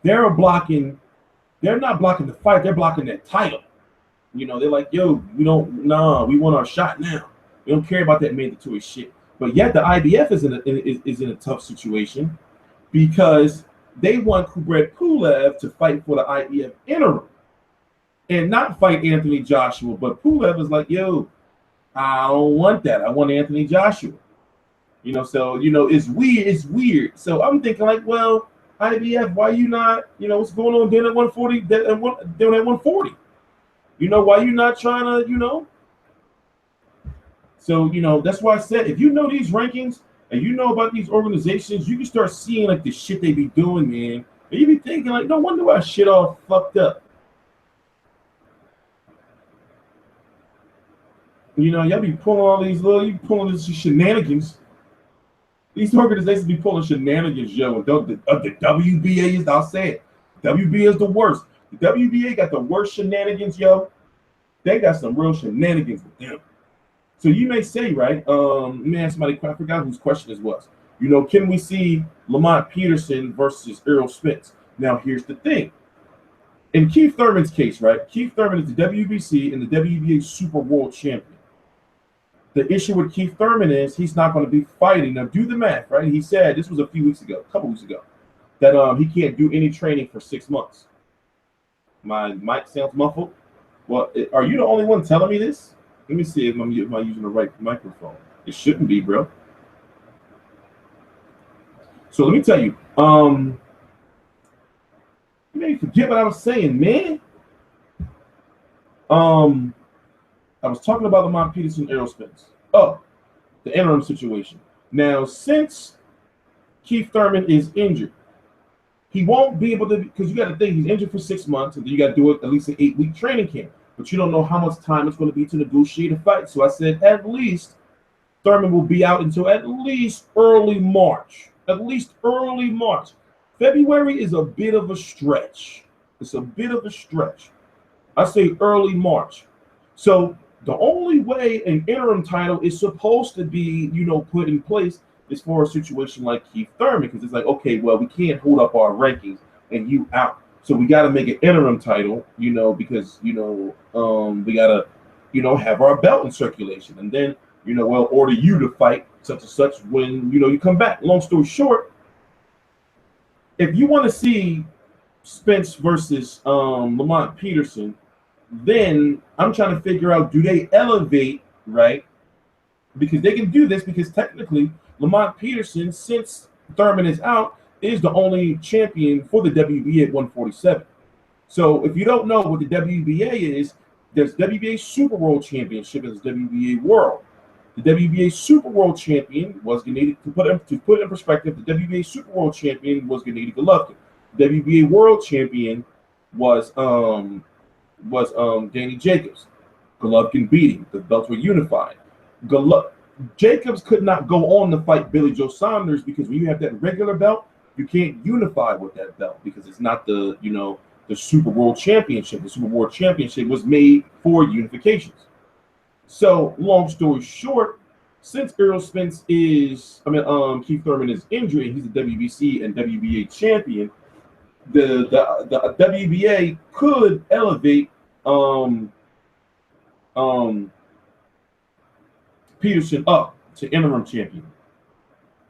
They're not blocking the fight, they're blocking that title. You know, they're like, yo, we want our shot now. We don't care about that mandatory shit. But yet the IBF is in a tough situation because they want Kubrat Pulev to fight for the IBF interim and not fight Anthony Joshua. But Pulev is like, yo, I don't want that. I want Anthony Joshua. You know, so, you know, it's weird. So I'm thinking like, well, IBF, why you not, you know, what's going on down at 140, down at 140? You know, why you not trying to, you know? So, you know, that's why I said, if you know these rankings and you know about these organizations, you can start seeing like the shit they be doing, man. And you be thinking like, no wonder why shit all fucked up. You know, y'all be pulling all these you pulling these shenanigans. These organizations be pulling shenanigans, yo. The WBA is, I'll say it. WBA is the worst. The WBA got the worst shenanigans, yo. They got some real shenanigans with them. So you may say, right? Man, somebody, I forgot whose question this was. You know, can we see Lamont Peterson versus Errol Spence? Now, here's the thing. In Keith Thurman's case, right? Keith Thurman is the WBC and the WBA Super World Champion. The issue with Keith Thurman is he's not going to be fighting. Now, do the math, right? He said, this was a couple weeks ago, that he can't do any training for 6 months. My mic sounds muffled. Well, are you the only one telling me this? Let me see if I'm using the right microphone. It shouldn't be, bro. So let me tell you. You made me forget what I was saying, man. I was talking about Lamont Peterson, Errol Spence. Oh, the interim situation. Now, since Keith Thurman is injured, he won't be able to, because you got to think he's injured for 6 months, and then you got to do it at least an 8-week training camp. But you don't know how much time it's going to be to negotiate a fight. So I said at least Thurman will be out until at least early March. At least early March. February is a bit of a stretch. It's a bit of a stretch. I say early March. So the only way an interim title is supposed to be, put in place is for a situation like Keith Thurman, because it's like, okay, well, we can't hold up our rankings and you out. So we got to make an interim title, because, we got to, have our belt in circulation. And then, we'll order you to fight such and such when, you come back. Long story short, if you want to see Spence versus Lamont Peterson, then I'm trying to figure out, do they elevate, right? Because they can do this because technically Lamont Peterson, since Thurman is out, is the only champion for the WBA at 147. So if you don't know what the WBA is, there's WBA Super World Championship and there's WBA World. The WBA Super World Champion was Gennady, to put it in perspective, the WBA Super World Champion was Gennady Golovkin. The WBA World Champion was Danny Jacobs. Golovkin beat him. The belts were unified. Jacobs could not go on to fight Billy Joe Saunders because when you have that regular belt, you can't unify with that belt because it's not the Super World Championship. The Super World Championship was made for unifications. So long story short, since Keith Thurman is injured, he's a WBC and WBA champion. The WBA could elevate Peterson up to interim champion,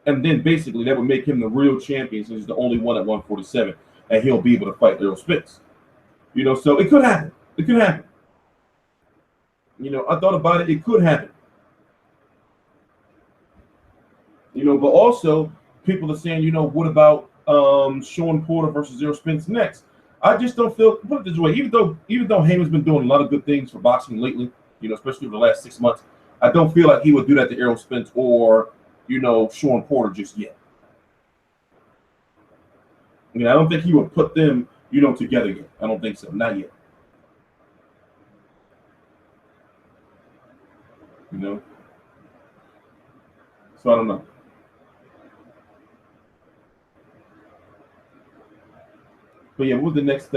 and then basically that would make him the real champion since he's the only one at 147, and he'll be able to fight Errol Spence. So it could happen. It could happen. I thought about it. It could happen. But also people are saying, what about Sean Porter versus Errol Spence next? I just don't feel. Put it this way: even though Haymon's been doing a lot of good things for boxing lately, especially over the last 6 months, I don't feel like he would do that to Errol Spence or Sean Porter just yet. I don't think he would put them together yet. I don't think so. Not yet. So I don't know. But yeah, what was the next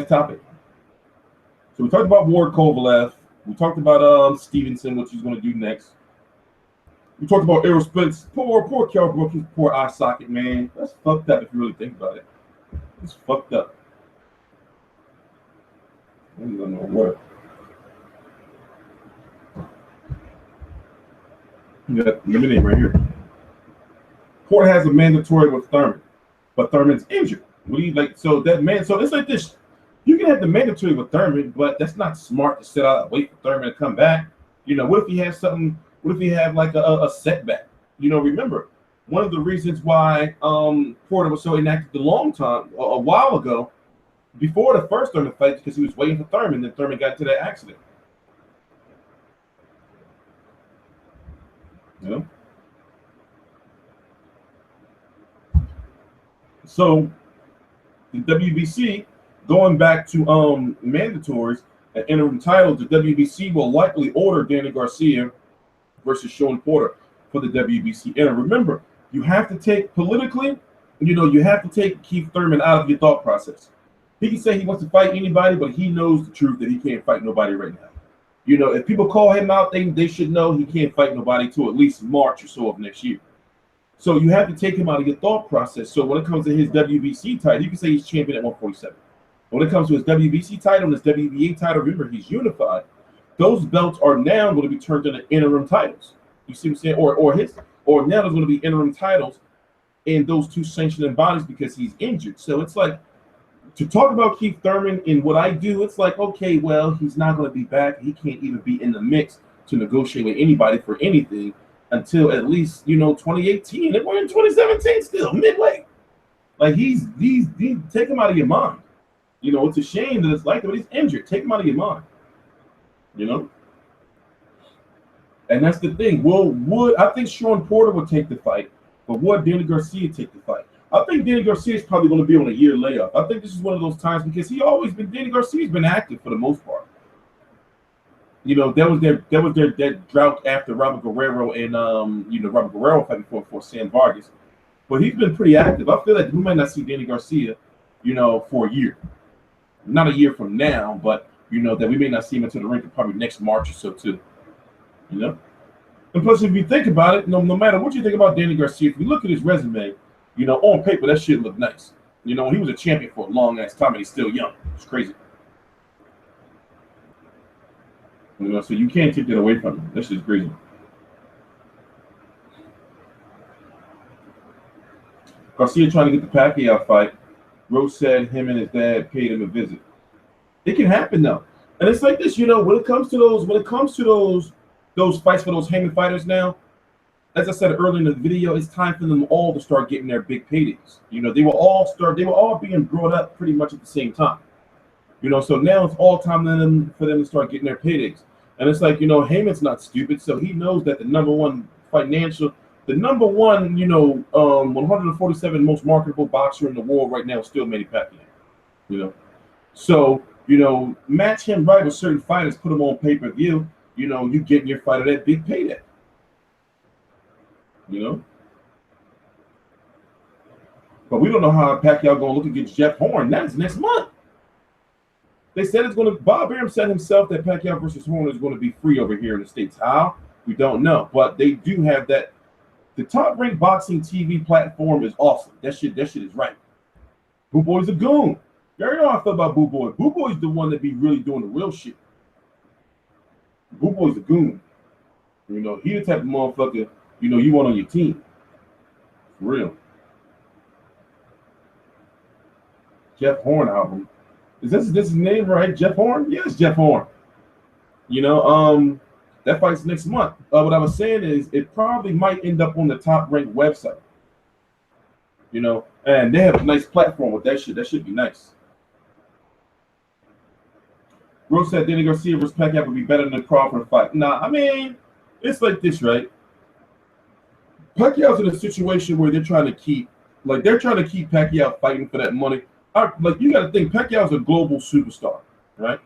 topic? So we talked about Ward Kovalev. We talked about Stevenson, what he's going to do next. We talked about Errol Spence. Poor Kell Brook, his poor eye socket, man. That's fucked up if you really think about it. It's fucked up. I don't know what. You got the name right here. Porter has a mandatory with Thurman, but Thurman's injured. What do you like? So it's like this. You can have the mandatory with Thurman, but that's not smart to sit out and wait for Thurman to come back. What if he has something? What if he have like a setback? Remember, one of the reasons why Porter was so inactive a while ago, before the first Thurman fight, because he was waiting for Thurman, then Thurman got into that accident. So the WBC, going back to mandatories and interim titles, the WBC will likely order Danny Garcia versus Sean Porter for the WBC interim. Remember, you have to take politically, you have to take Keith Thurman out of your thought process. He can say he wants to fight anybody, but he knows the truth that he can't fight nobody right now. If people call him out, they should know he can't fight nobody till at least March or so of next year. So you have to take him out of your thought process. So when it comes to his WBC title, you can say he's champion at 147. When it comes to his WBC title and his WBA title, remember, he's unified. Those belts are now going to be turned into interim titles. You see what I'm saying? Or now there's going to be interim titles in those two sanctioning bodies because he's injured. So it's like, to talk about Keith Thurman in what I do, it's like, okay, well, he's not going to be back. He can't even be in the mix to negotiate with anybody for anything until at least 2018. And we're in 2017 still, midway. Like he's take him out of your mind. You know, it's a shame that it's like that, but he's injured. Take him out of your mind. You know? And that's the thing. I think Sean Porter would take the fight, but would Danny Garcia take the fight? I think Danny Garcia is probably going to be on a year layoff. I think this is one of those times because Danny Garcia's been active for the most part. You know, that was their drought after Robert Guerrero and Robert Guerrero fighting for Sam Vargas. But he's been pretty active. I feel like we might not see Danny Garcia, for a year. Not a year from now, but that we may not see him until the ring probably next March or so too. You know? And plus, if you think about it, no matter what you think about Danny Garcia, if you look at his resume, on paper, that shit looked nice. He was a champion for a long ass time and he's still young. It's crazy. So you can't take that away from him. That shit's crazy. Garcia trying to get the Pacquiao fight. Rose said him and his dad paid him a visit. It can happen though. And it's like this, when it comes to those fights for those Haymon fighters now, as I said earlier in the video, it's time for them all to start getting their big paydays. They were all being brought up pretty much at the same time. So now it's all time for them to start getting their paydays. And it's like, Haymon's not stupid, so he knows that the number one 147 most marketable boxer in the world right now is still Manny Pacquiao. So, match him right with certain fighters, put them on pay-per-view, you getting your fighter that big payday. But we don't know how Pacquiao gonna look against Jeff Horn. That's next month. They said Bob Arum said himself that Pacquiao versus Horn is going to be free over here in the States. How? We don't know. But they do have that. The Top Rank Boxing TV platform is awesome. That shit is right. Boo Boy's a goon. You already know how I feel about Boo Boy. Boo Boy's the one that be really doing the real shit. Boo Boy's a goon. He the type of motherfucker, you want on your team. For real. Jeff Horn album. Is this his name, right? Jeff Horn? Yes, Jeff Horn. That fight's next month. What I was saying is it probably might end up on the Top Rank website. And they have a nice platform with that shit. That should be nice. Rose said Danny Garcia versus Pacquiao would be better than the Crawford fight. Nah, I mean, it's like this, right? Pacquiao's in a situation where they're trying to keep Pacquiao fighting for that money. You got to think Pacquiao's a global superstar, right?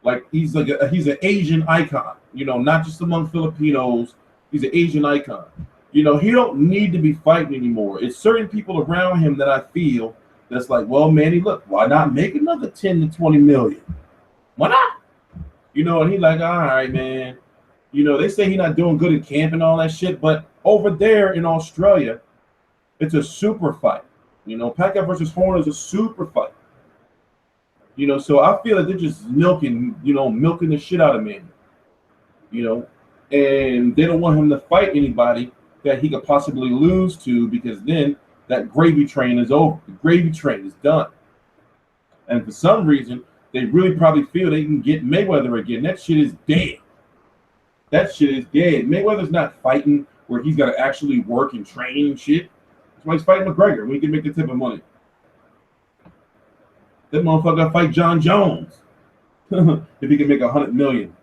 Like he's an Asian icon, not just among Filipinos. He's an Asian icon. He don't need to be fighting anymore. It's certain people around him that I feel that's like, well, Manny, look, why not make another 10 to 20 million? Why not? And he's like, all right, man. They say he's not doing good at camp and all that shit, but over there in Australia, it's a super fight. Pacquiao versus Horn is a super fight. So I feel like they're just milking the shit out of Manny. And they don't want him to fight anybody that he could possibly lose to because then that gravy train is over. The gravy train is done. And for some reason, they really probably feel they can get Mayweather again. That shit is dead. That shit is dead. Mayweather's not fighting where he's got to actually work and train and shit. That's why he's fighting McGregor when he can make the type of money. That motherfucker fight John Jones if he can make $100 million.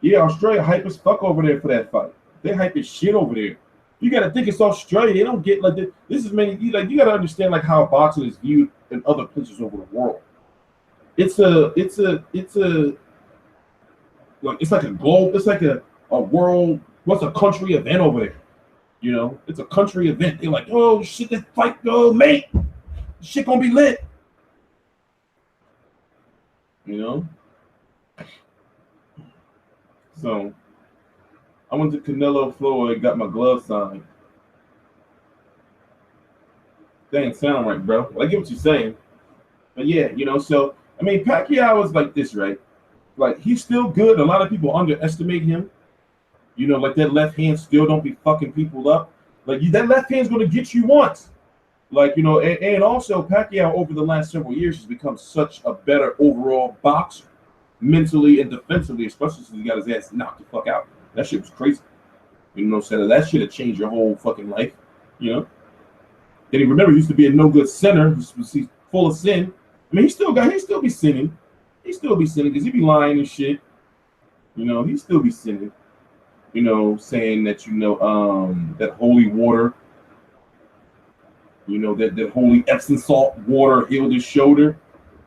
Yeah, Australia hype as fuck over there for that fight. They hype as shit over there. You got to think it's Australia. They don't get like this. This is many. You got to understand how boxing is viewed in other places over the world. It's like a globe. It's like a world. What's a country event over there? It's a country event. They're like, oh shit, this fight, go, mate. Shit gonna be lit. So I went to Canelo, Florida, got my glove signed. That ain't sound right, bro. I get what you're saying. But yeah, so I mean Pacquiao is like this, right? Like he's still good. A lot of people underestimate him. Like that left hand still don't be fucking people up. Like that left hand's gonna get you once. Like, and also Pacquiao over the last several years has become such a better overall boxer, mentally and defensively, especially since he got his ass knocked the fuck out. That shit was crazy. You know what I'm saying? That should have changed your whole fucking life. You know? Then he remember he used to be a no good sinner. He's full of sin. I mean, he still be sinning. He still be sinning because he be lying and shit. You know, he still be sinning. You know, saying that that holy water. You know, that holy Epsom salt water healed his shoulder.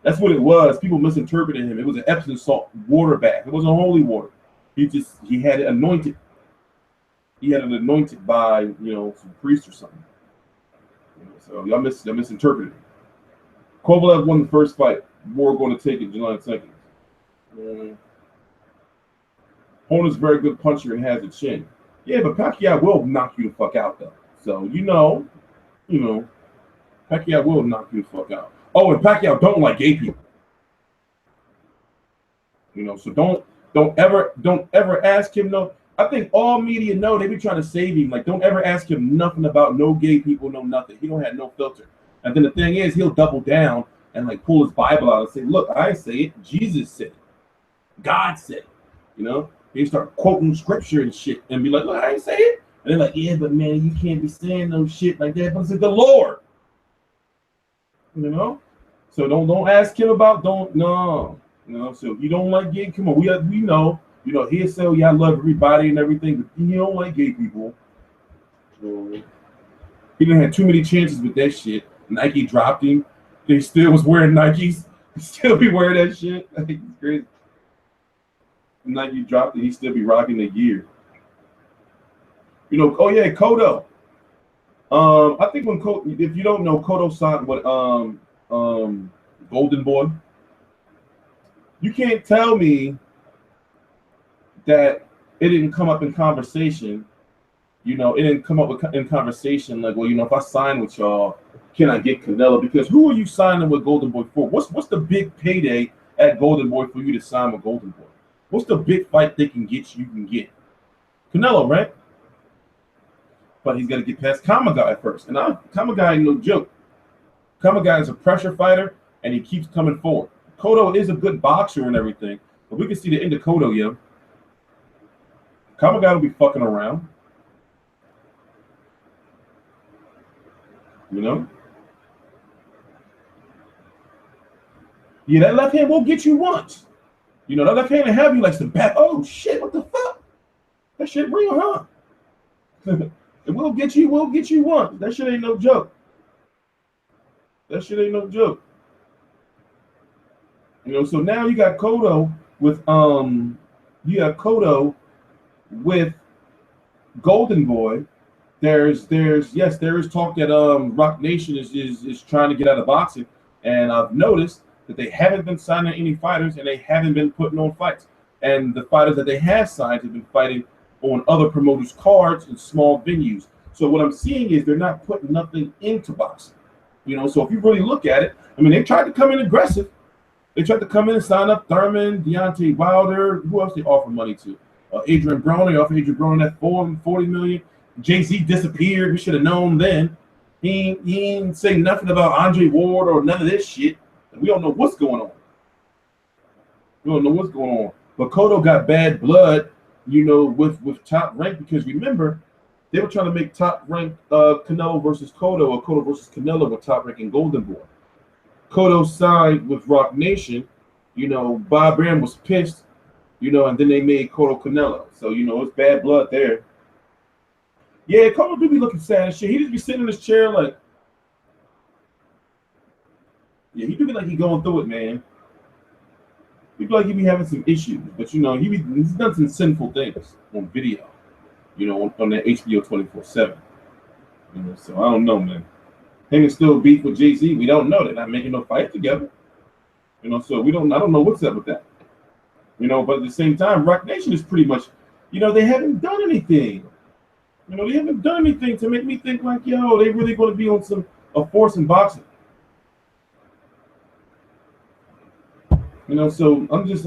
That's what it was. People misinterpreted him. It was an Epsom salt water bath. It wasn't holy water. He had it anointed. He had it anointed by, some priest or something. So y'all misinterpreted. Kovalev won the first fight. War going to take it July 2nd. Horn is a very good puncher and has a chin. Yeah, but Pacquiao will knock you the fuck out though. So Pacquiao will knock you the fuck out. Oh, and Pacquiao don't like gay people. So don't ever ask him no. I think all media know they be trying to save him. Like, don't ever ask him nothing about no gay people, no nothing. He don't have no filter. And then the thing is, he'll double down and like pull his Bible out and say, "Look, I say it. Jesus said it. God said it." He start quoting scripture and shit and be like, "Look, I ain't say it." And they're like, "Yeah, but man, you can't be saying no shit like that." But it's the Lord. So don't ask him about so if you don't like gay, come on, we know. He'll say, "Yeah, I love everybody and everything," but he don't like gay people. So he didn't have too many chances with that shit. Nike dropped him. He still was wearing Nikes. He still be wearing that shit. It's crazy. Nike dropped it. He still be rocking the gear. Oh yeah, Cotto. I think if you don't know, Cotto signed with Golden Boy. You can't tell me that it didn't come up in conversation. It didn't come up in conversation like, well, if I sign with y'all, can I get Canelo? Because who are you signing with Golden Boy for? What's the big payday at Golden Boy for you to sign with Golden Boy? What's the big fight they can get you can get? Canelo, right? But he's got to get past Kamegai first. And Kamegai ain't no joke. Kamegai is a pressure fighter, and he keeps coming forward. Cotto is a good boxer and everything, but we can see the end of Cotto, yo. Kamegai will be fucking around. Yeah, that left hand won't get you once. That left hand will have you like some back. Oh shit, what the fuck? That shit real, huh? It will get you once. That shit ain't no joke. So now you got Cotto with Golden Boy. There is talk that Rock Nation is trying to get out of boxing, and I've noticed that they haven't been signing any fighters and they haven't been putting on fights. And the fighters that they have signed have been fighting on other promoters' cards in small venues. So what I'm seeing is they're not putting nothing into boxing. So if you really look at it, I mean, they tried to come in aggressive. They tried to come in and sign up Thurman, Deontay Wilder. Who else they offer money to? Adrien Broner. They offered Adrien Broner that $40 million. Jay-Z disappeared. We should have known then. He ain't say nothing about Andre Ward or none of this shit. We don't know what's going on. But Cotto got bad blood, with Top Rank, because remember, they were trying to make Top Rank Canelo versus Cotto, or Cotto versus Canelo with Top Rank and Golden Boy. Cotto signed with Rock Nation. Bob Arum was pissed, and then they made Cotto Canelo. So, it's bad blood there. Yeah, Cotto do be looking sad and shit. He just be sitting in his chair like, yeah, he do be like he going through it, man. He be like he be having some issues, but he's done some sinful things on video, on that HBO 24/7. So I don't know, man. Him and still beef with Jay-Z. We don't know. They're not making no fight together. So I don't know what's up with that. But at the same time, Rock Nation is pretty much, they haven't done anything. They haven't done anything to make me think like, yo, they really going to be on a force in boxing. So I'm just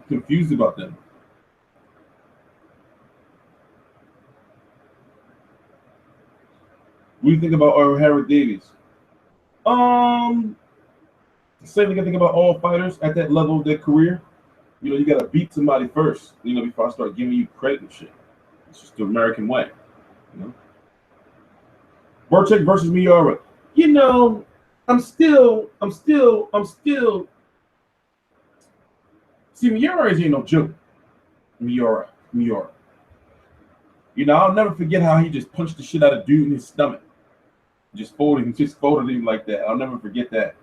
confused about that. What do you think about Harry Davies? Same thing I think about all fighters at that level of their career. You got to beat somebody first, before I start giving you credit and shit. It's just the American way. You know? Burchak versus Miura. You know, I'm still. See, Miura ain't no joke. Miura. You know, I'll never forget how he just punched the shit out of dude in his stomach. Just folded him like that. I'll never forget that.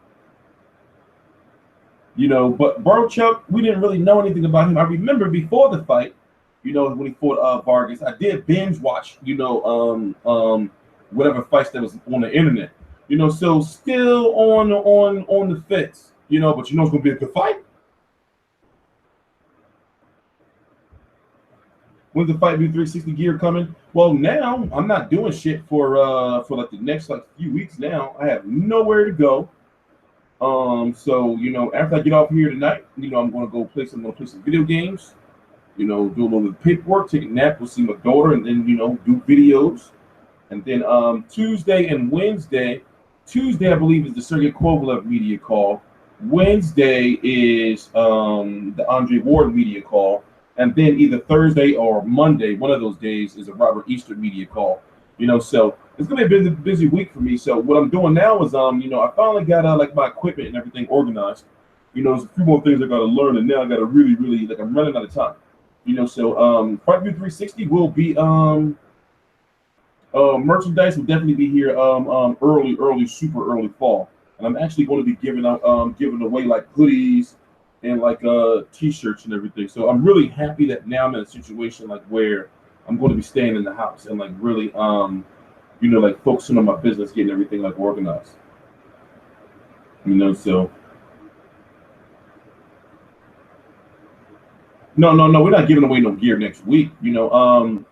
You know, but Burchak, we didn't really know anything about him. I remember before the fight, you know, when he fought Vargas, I did binge watch, you know, whatever fights that was on the internet. You know, so still on the fence, you know, but you know it's gonna be a good fight. When's the fight be 360 gear coming? Well, now I'm not doing shit for like the next like few weeks now. I have nowhere to go. So you know, after I get off here tonight, you know, I'm gonna play some video games, you know, do a little paperwork, take a nap, go see my daughter, and then, you know, do videos. And then Tuesday and Wednesday, I believe, is the Sergey Kovalev media call. Wednesday is the Andre Ward media call. And then either Thursday or Monday, one of those days, is a Robert Easter media call. You know, so it's gonna be a busy week for me. So what I'm doing now is, you know, I finally got like my equipment and everything organized. You know, there's a few more things I gotta learn, and now I gotta really, like, I'm running out of time. You know, so Fight View 360 will be merchandise will definitely be here early, super early fall. And I'm actually going to be giving away like hoodies and like t-shirts and everything. So I'm really happy that now I'm in a situation like where I'm going to be staying in the house and like really you know, like focusing on my business, getting everything like organized. You know, so no, we're not giving away no gear next week. You know,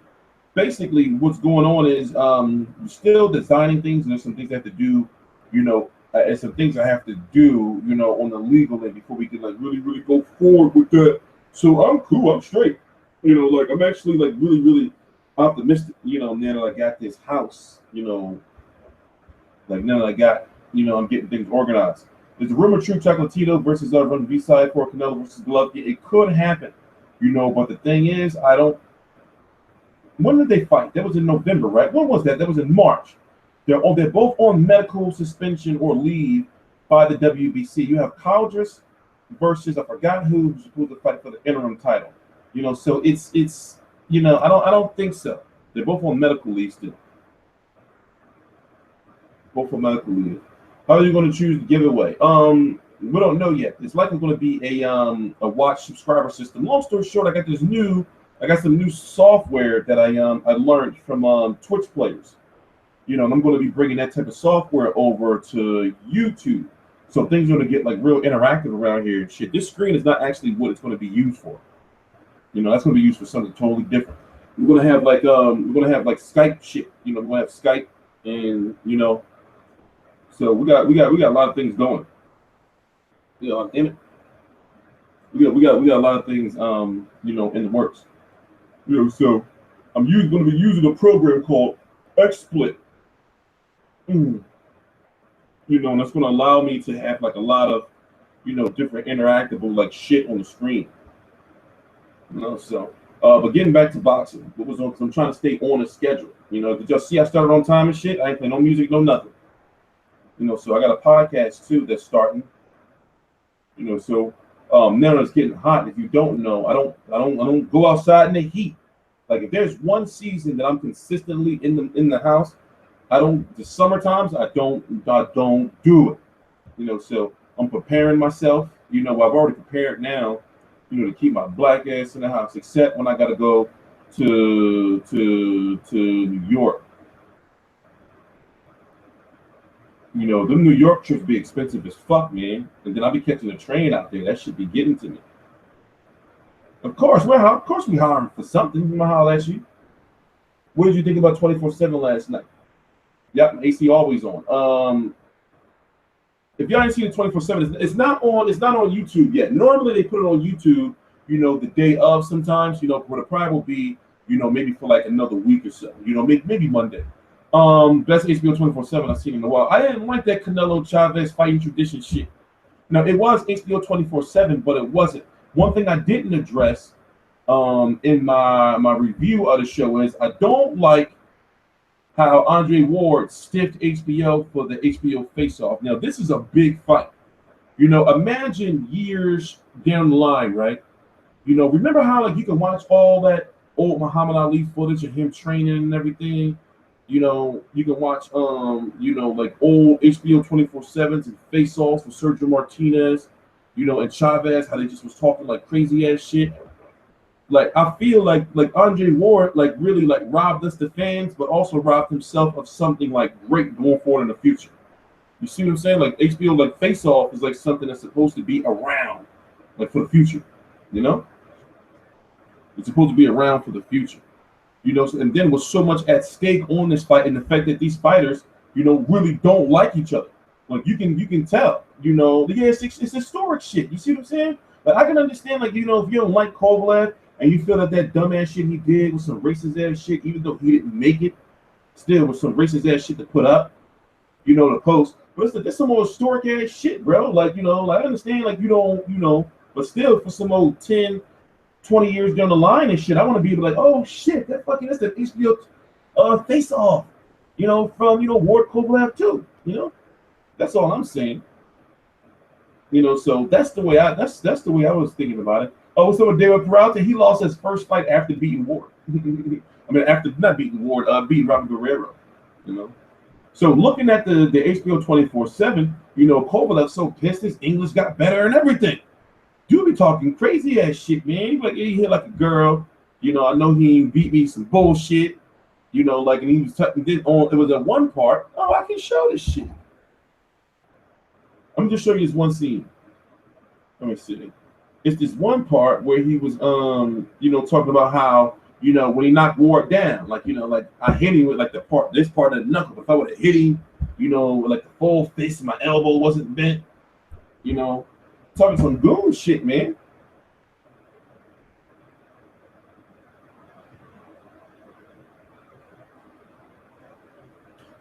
basically what's going on is we're still designing things, and there's some things I have to do, you know, and some things I have to do, you know, on the legal end before we can like really go forward with that. So I'm cool, I'm straight. You know, like I'm actually like really optimistic, you know, now that I got this house, you know, like now that I got, you know, I'm getting things organized. Is the rumor true Chocolatito versus run B-side for Canelo versus Golovkin? It could happen, you know, but the thing is, I don't. When did they fight? That was in November, right? When was that? That was in March. They're both on medical suspension or leave by the WBC. You have Caldress versus, I forgot who's supposed to fight for the interim title. You know, so it's you know, I don't think so. They're both on medical leave still. Both on medical leave. How are you going to choose the giveaway? We don't know yet. It's likely going to be a watch subscriber system. Long story short, I got some new software that I learned from Twitch players. You know, and I'm going to be bringing that type of software over to YouTube. So things are going to get like real interactive around here and shit. This screen is not actually what it's going to be used for. You know, that's going to be used for something totally different. We're going to have like Skype shit. You know, we're going to have Skype, and you know, so we got a lot of things going. You know, damn it. We got a lot of things you know, in the works. You know, so I'm going to be using a program called XSplit. You know, and that's going to allow me to have like a lot of, you know, different interactable like shit on the screen. You know, so but getting back to boxing, what was on? Because I'm trying to stay on a schedule. You know, did y'all see I started on time and shit? I ain't playing no music, no nothing. You know, so I got a podcast too that's starting. You know, so now it's getting hot. If you don't know, I don't go outside in the heat. Like if there's one season that I'm consistently in the house, the summer times I don't do it. You know, so I'm preparing myself. You know, I've already prepared now, you know, to keep my black ass in the house, except when I gotta go to New York. You know, them New York trips be expensive as fuck, man. And then I'll be catching a train out there. That should be getting to me. Of course, we hiring for something. You know how last year. What did you think about 24/7 last night? Yep, AC always on. If y'all ain't seen the 24/7, it's not on YouTube yet. Normally they put it on YouTube, you know, the day of sometimes, you know, where the prime will be, you know, maybe for like another week or so, you know, maybe Monday. Best HBO 24/7 I've seen in a while. I didn't like that Canelo Chavez fighting tradition shit. Now it was HBO 24/7, but it wasn't. One thing I didn't address in my review of the show is I don't like how Andre Ward stiffed HBO for the HBO face-off. Now, this is a big fight. You know, imagine years down the line, right? You know, remember how like you can watch all that old Muhammad Ali footage of him training and everything? You know, you can watch you know, like old HBO 24/7s and face-offs with Sergio Martinez, you know, and Chavez, how they just was talking like crazy ass shit. Like I feel like Andre Ward like really like robbed us the fans, but also robbed himself of something like great going forward in the future. You see what I'm saying? Like HBO like Face Off is like something that's supposed to be around, like for the future. You know, it's supposed to be around for the future. You know, and then with so much at stake on this fight, and the fact that these fighters, you know, really don't like each other. Like you can tell. You know, yeah, it's historic shit. You see what I'm saying? Like I can understand, like, you know, if you don't like Kovalev and you feel that dumbass shit he did was some racist ass shit, even though he didn't make it, still was some racist ass shit to put up, you know, to post. But it's like, that's some more historic ass shit, bro. Like, you know, like I understand, like you don't, you know, but still for some old 10, 20 years down the line and shit, I want to be like, oh shit, that's the HBO face off, you know, from, you know, Ward Kovalev too, you know. That's all I'm saying. You know, so that's the way I was thinking about it. Oh, so with David Peralta, he lost his first fight after beating Ward. I mean, after not beating Ward, beating Robert Guerrero. You know, so looking at the HBO 24/7, you know, Kovalev's so pissed his English got better and everything. Dude be talking crazy ass shit, man. He like he hit like a girl. You know, I know he beat me some bullshit. You know, like, and he was talking. It was at one part. Oh, I can show this shit. I'm just showing you this one scene. Let me see. It's this one part where he was, you know, talking about how, you know, when he knocked Ward down, like, you know, like I hit him with like this part of the knuckle. If I would have hit him, you know, like the full fist, my elbow wasn't bent, you know, talking some goon shit, man.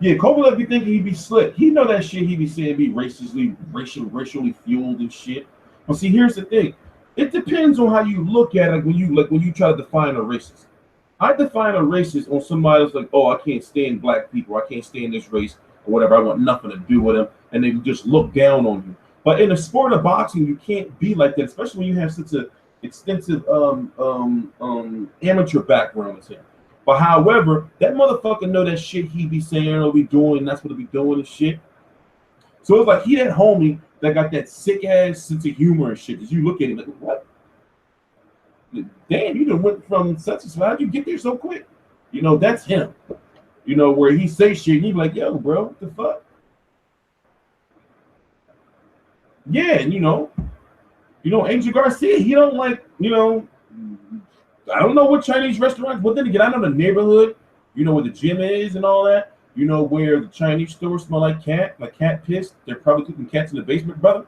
Yeah, Kovalev be thinking he be slick. He know that shit he be saying be racially fueled and shit. But see, here's the thing. It depends on how you look at it when you try to define a racist. I define a racist on somebody that's like, oh, I can't stand black people, I can't stand this race, or whatever, I want nothing to do with them, and they just look down on you. But in the sport of boxing, you can't be like that, especially when you have such an extensive amateur background as him. But however, that motherfucker know that shit he be saying or be doing, and that's what he be doing and shit. So it's like he that homie that got that sick ass sense of humor and shit. As you look at him like, what? Damn, you done went from such and such. How'd you get there so quick? You know, that's him. You know, where he say shit, and he be like, yo, bro, what the fuck? Yeah, and you know, Angel Garcia, he don't like, you know, I don't know what Chinese restaurants, but then again, I know the neighborhood, you know, where the gym is and all that, you know, where the Chinese stores smell like cat piss. They're probably cooking cats in the basement, brother.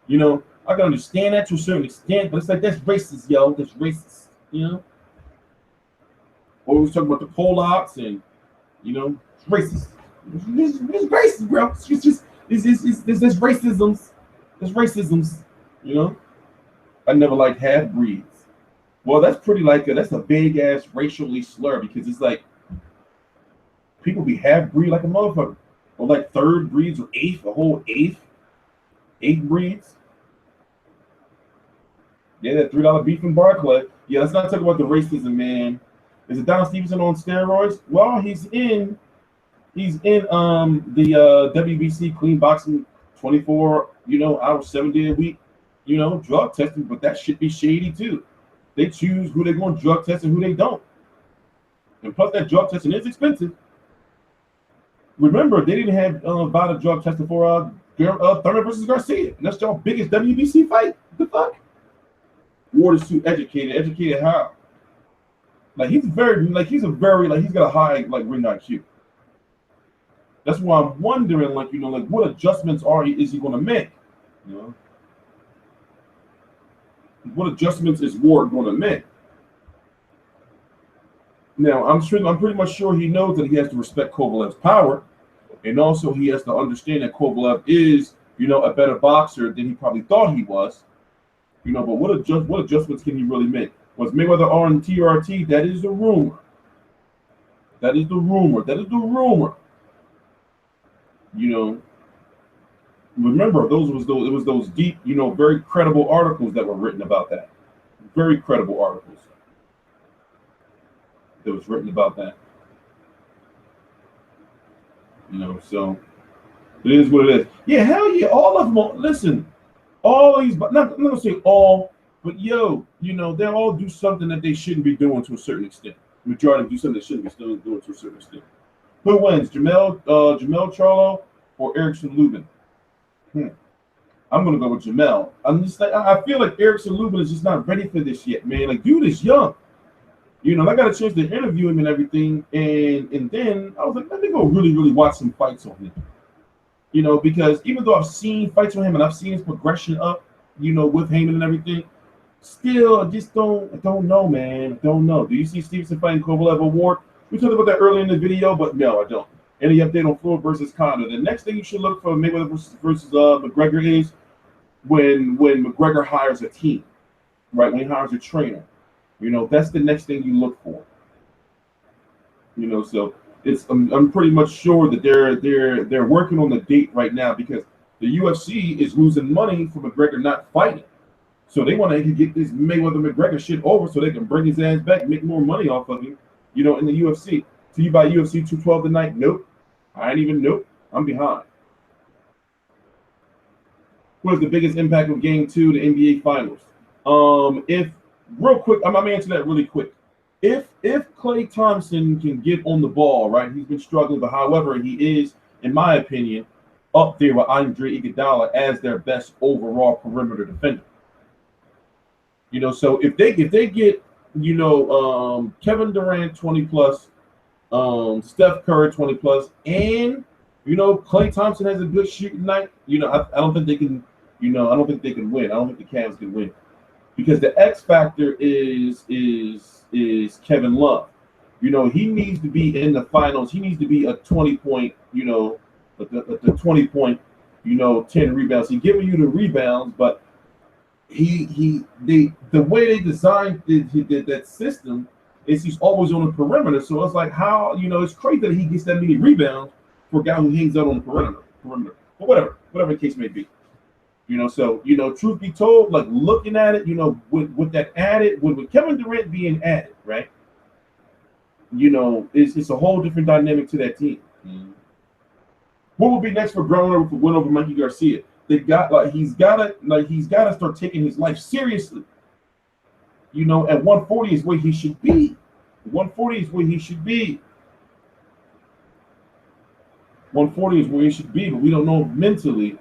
You know, I can understand that to a certain extent, but it's like, that's racist, yo. That's racist, you know? Or we was talking about the Polacks and, you know, it's racist. It's racist, bro. It's just, there's racisms. There's racisms, you know? I never liked half-breeds. Well, that's pretty like that's a big ass racially slur because it's like people be half breed like a motherfucker, or like third breeds or a whole eighth breeds. Yeah, that $3 beef from Barclays. Yeah, let's not talk about the racism, man. Is Adonis Stevenson on steroids? Well, he's in the WBC clean boxing 24 hours 7 day a week drug testing, but that should be shady too. They choose who they're going to drug test and who they don't. And plus, that drug testing is expensive. Remember, they didn't have about a drug testing for Broner versus Garcia. And that's y'all biggest WBC fight. What the fuck? Ward is too educated. Educated how? Like, he's got a high, ring IQ. That's why I'm wondering, what adjustments is he going to make? You know? What adjustments is Ward going to make? Now, I'm pretty much sure he knows that he has to respect Kovalev's power, and also he has to understand that Kovalev is, a better boxer than he probably thought he was. But what adjustments can he really make? Was Mayweather on TRT? That is the rumor. That is the rumor. That is the rumor. You know, remember it was those deep, you know, very credible articles that were written about that. Very credible articles that was written about that. You know, so it is what it is. Yeah, hell yeah, all of them. Listen, all these, but not, I'm not gonna say all, but yo, you know, they all do something that they shouldn't be doing to a certain extent. The majority do something they shouldn't be still doing to a certain extent. Who wins, Jamel Charlo or Erickson Lubin? I'm gonna go with Jamel. I'm just like, I feel like Erickson Lubin is just not ready for this yet, man. Like, dude is young. You know, I got a chance to interview him and everything, and then I was like, let me go really watch some fights on him. You know, because even though I've seen fights on him and I've seen his progression up, you know, with Haymon and everything, still, I just don't know, man. I don't know. Do you see Stevenson fighting Kovalev Award? We talked about that earlier in the video, but no, I don't. Any update on Floyd versus Cotto? The next thing you should look for Mayweather versus McGregor is when McGregor hires a team, right? When he hires a trainer, you know, that's the next thing you look for. You know, so it's I'm pretty much sure that they're working on the date right now because the UFC is losing money for McGregor not fighting. So they want to get this Mayweather McGregor shit over so they can bring his ass back and make more money off of him, you know, in the UFC. So you buy UFC 212 tonight? Nope. I ain't even nope. I'm behind. What is the biggest impact of Game 2 the NBA Finals? If real quick, I'm gonna answer that really quick. If Klay Thompson can get on the ball, right? He's been struggling, but however, he is, in my opinion, up there with Andre Iguodala as their best overall perimeter defender. You know, so if they get, you know, Kevin Durant 20 plus, Steph Curry 20 plus, and you know, Klay Thompson has a good shooting night, you know, I don't think they can, you know, I don't think they can win. I don't think the Cavs can win. Because the X factor is Kevin Love. You know, he needs to be in the finals. He needs to be a 20-point, you know, the 20-point, you know, 10 rebounds. He's giving you the rebounds, but the way they designed that system is he's always on the perimeter. So it's like how, you know, it's crazy that he gets that many rebounds for a guy who hangs out on the perimeter. But whatever the case may be. You know, so, you know, truth be told, like looking at it, you know, with that added, with Kevin Durant being added, right? You know, it's a whole different dynamic to that team. Mm-hmm. What will be next for Broner with the win over Mikey Garcia? They got he's gotta start taking his life seriously. You know, at 140 is where he should be. 140 is where he should be. 140 is where he should be, but we don't know mentally.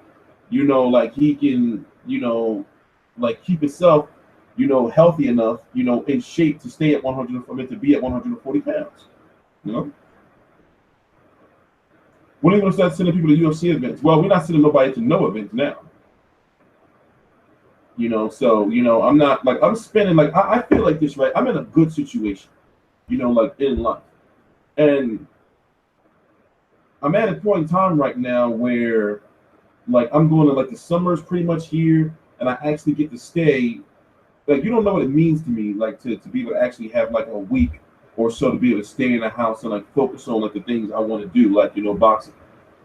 You know, like he can, you know, like keep himself, you know, healthy enough, you know, in shape to stay at 100, I mean, to be at 140 pounds. You know, when are you going to start sending people to UFC events? Well, we're not sending nobody to no events now. You know, so, you know, I'm not like, I'm spending like, I feel like this, right? I'm in a good situation, you know, like in life. And I'm at a point in time right now where, like, I'm going to, like, the summer's pretty much here, and I actually get to stay. Like, you don't know what it means to me, like, to be able to actually have, like, a week or so to be able to stay in the house and, like, focus on, like, the things I want to do, like, you know, boxing.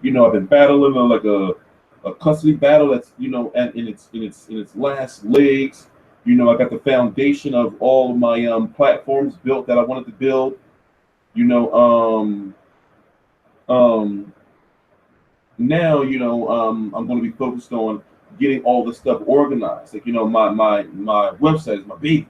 You know, I've been battling, like, a custody battle that's, you know, in its last legs. You know, I got the foundation of all of my platforms built that I wanted to build. You know, now, you know, I'm going to be focused on getting all this stuff organized. Like, you know, my website is my baby.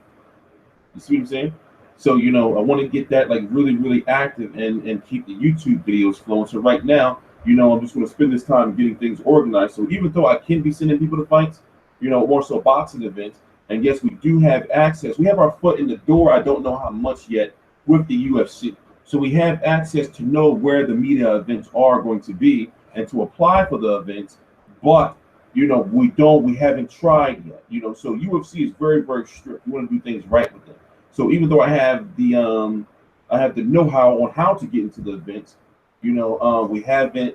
You see what I'm saying? So, you know, I want to get that, like, really active and keep the YouTube videos flowing. So right now, you know, I'm just going to spend this time getting things organized. So even though I can be sending people to fights, you know, more so boxing events, and yes, we do have access. We have our foot in the door. I don't know how much yet with the UFC. So we have access to know where the media events are going to be and to apply for the events, but you know, we haven't tried yet. You know, so UFC is very strict. We want to do things right with them. So even though I have the know-how on how to get into the events, you know, we haven't,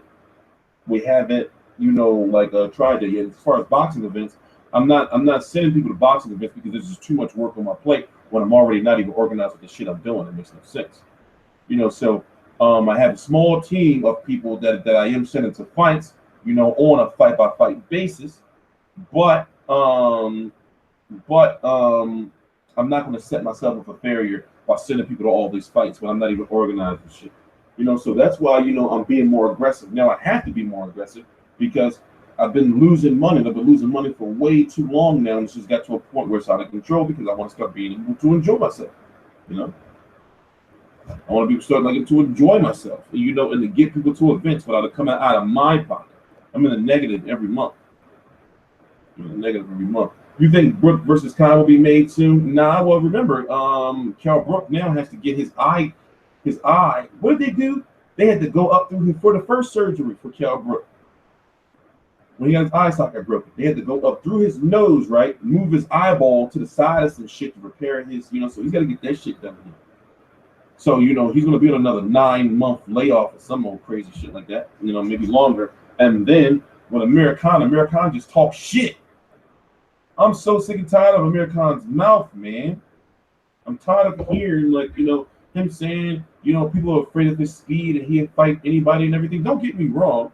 you know, like tried it yet. As far as boxing events, I'm not sending people to boxing events because there's just too much work on my plate. when I'm already not even organized with the shit I'm doing. It makes no sense. You know, so I have a small team of people that I am sending to fights, you know, on a fight-by-fight basis. But I'm not going to set myself up for failure by sending people to all these fights when I'm not even organized and shit. You know, so that's why, you know, I'm being more aggressive. Now I have to be more aggressive because I've been losing money. And I've been losing money for way too long now. And it's just got to a point where it's out of control because I want to start being able to enjoy myself, you know. I want to be starting to enjoy myself, you know, and to get people to events without it coming out of my pocket. I'm in the negative every month. You think Brook versus Khan will be made soon? Nah, well, remember, Cal Brook now has to get his eye. What did they do? They had to go up through him for the first surgery for Cal Brook. When he got his eye socket broken, they had to go up through his nose, right? Move his eyeball to the side of some shit to repair his, you know, so he's got to get that shit done. So, you know, he's going to be on another 9-month layoff or some old crazy shit like that, you know, maybe longer. And then when Amir Khan just talks shit. I'm so sick and tired of Amir Khan's mouth, man. I'm tired of hearing, like, you know, him saying, you know, people are afraid of his speed and he'll fight anybody and everything. Don't get me wrong.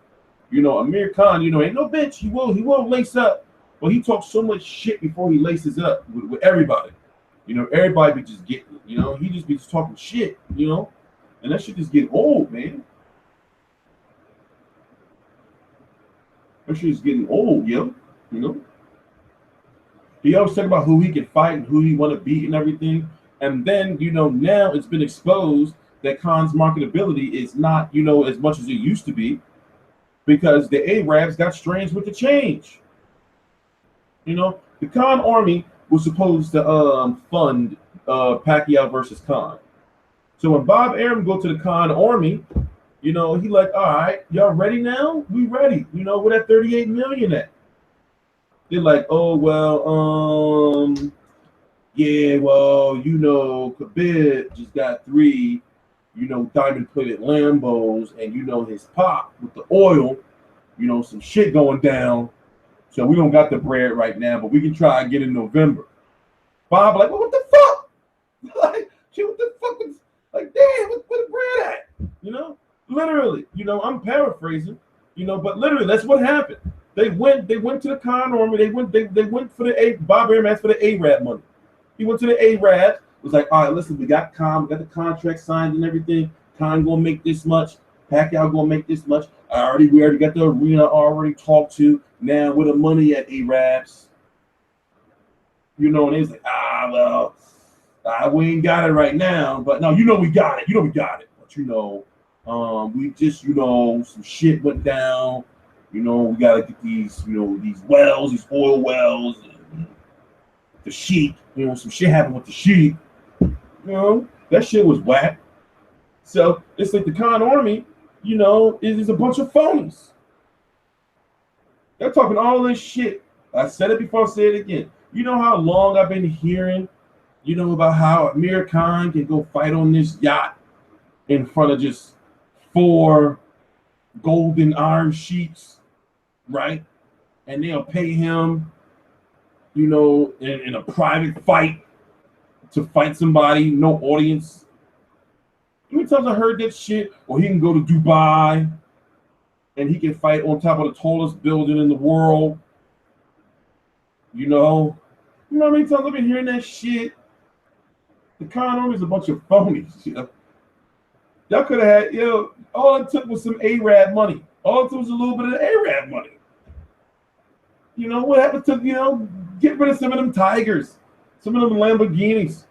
You know, Amir Khan, you know, ain't no bitch. He will lace up. But he talks so much shit before he laces up with everybody. You know, everybody be just getting it. You know, he just be just talking shit, you know. And that shit just get old, man. That shit is getting old, yo. You know. He always talk about who he can fight and who he want to beat and everything. And then, you know, now it's been exposed that Khan's marketability is not, you know, as much as it used to be because the Arabs got strange with the change. You know, the Khan army was supposed to fund Pacquiao versus Khan. So when Bob Arum go to the Khan army, you know, he like, all right, y'all ready now? We ready. You know, where that 38 million at? They're like, oh, well, yeah, well, you know, Khabib just got 3, you know, diamond-plated Lambos, and, you know, his pop with the oil, you know, some shit going down. So we don't got the bread right now, but we can try and get in November. Bob like, well, what the fuck? Like, shit, what the fuck is, like, damn, where the bread at? You know, literally, you know, I'm paraphrasing, you know, but literally, that's what happened. They went to the Khan army. They went for the Bob Arum asked for the Arab money. He went to the Arabs. Was like, all right, listen, we got Khan, we got the contract signed and everything. Khan gonna make this much. Pacquiao gonna make this much. We already got the arena already talked to. Now with the money at Arabs, you know, and he's like, well, we ain't got it right now, but no, you know we got it. You know we got it, but you know, we just, you know, some shit went down. You know, we gotta get these, you know, these wells, these oil wells, and the sheep. You know, some shit happened with the sheep. You know, that shit was whack. So it's like the Khan army, you know, is a bunch of phonies. They're talking all this shit. I said it before, I'll say it again. You know how long I've been hearing, you know, about how Amir Khan can go fight on this yacht in front of just 4 golden iron sheets, right? And they'll pay him, you know, in a private fight to fight somebody, no audience. How many times I heard that shit? Or he can go to Dubai and he can fight on top of the tallest building in the world. You know how many times I've been hearing that shit? The Khan army is a bunch of phonies. You know? Y'all could have had, you know, all it took was some Arab money. All it took was a little bit of Arab money. You know, what happened to, you know, get rid of some of them Tigers, some of them Lamborghinis.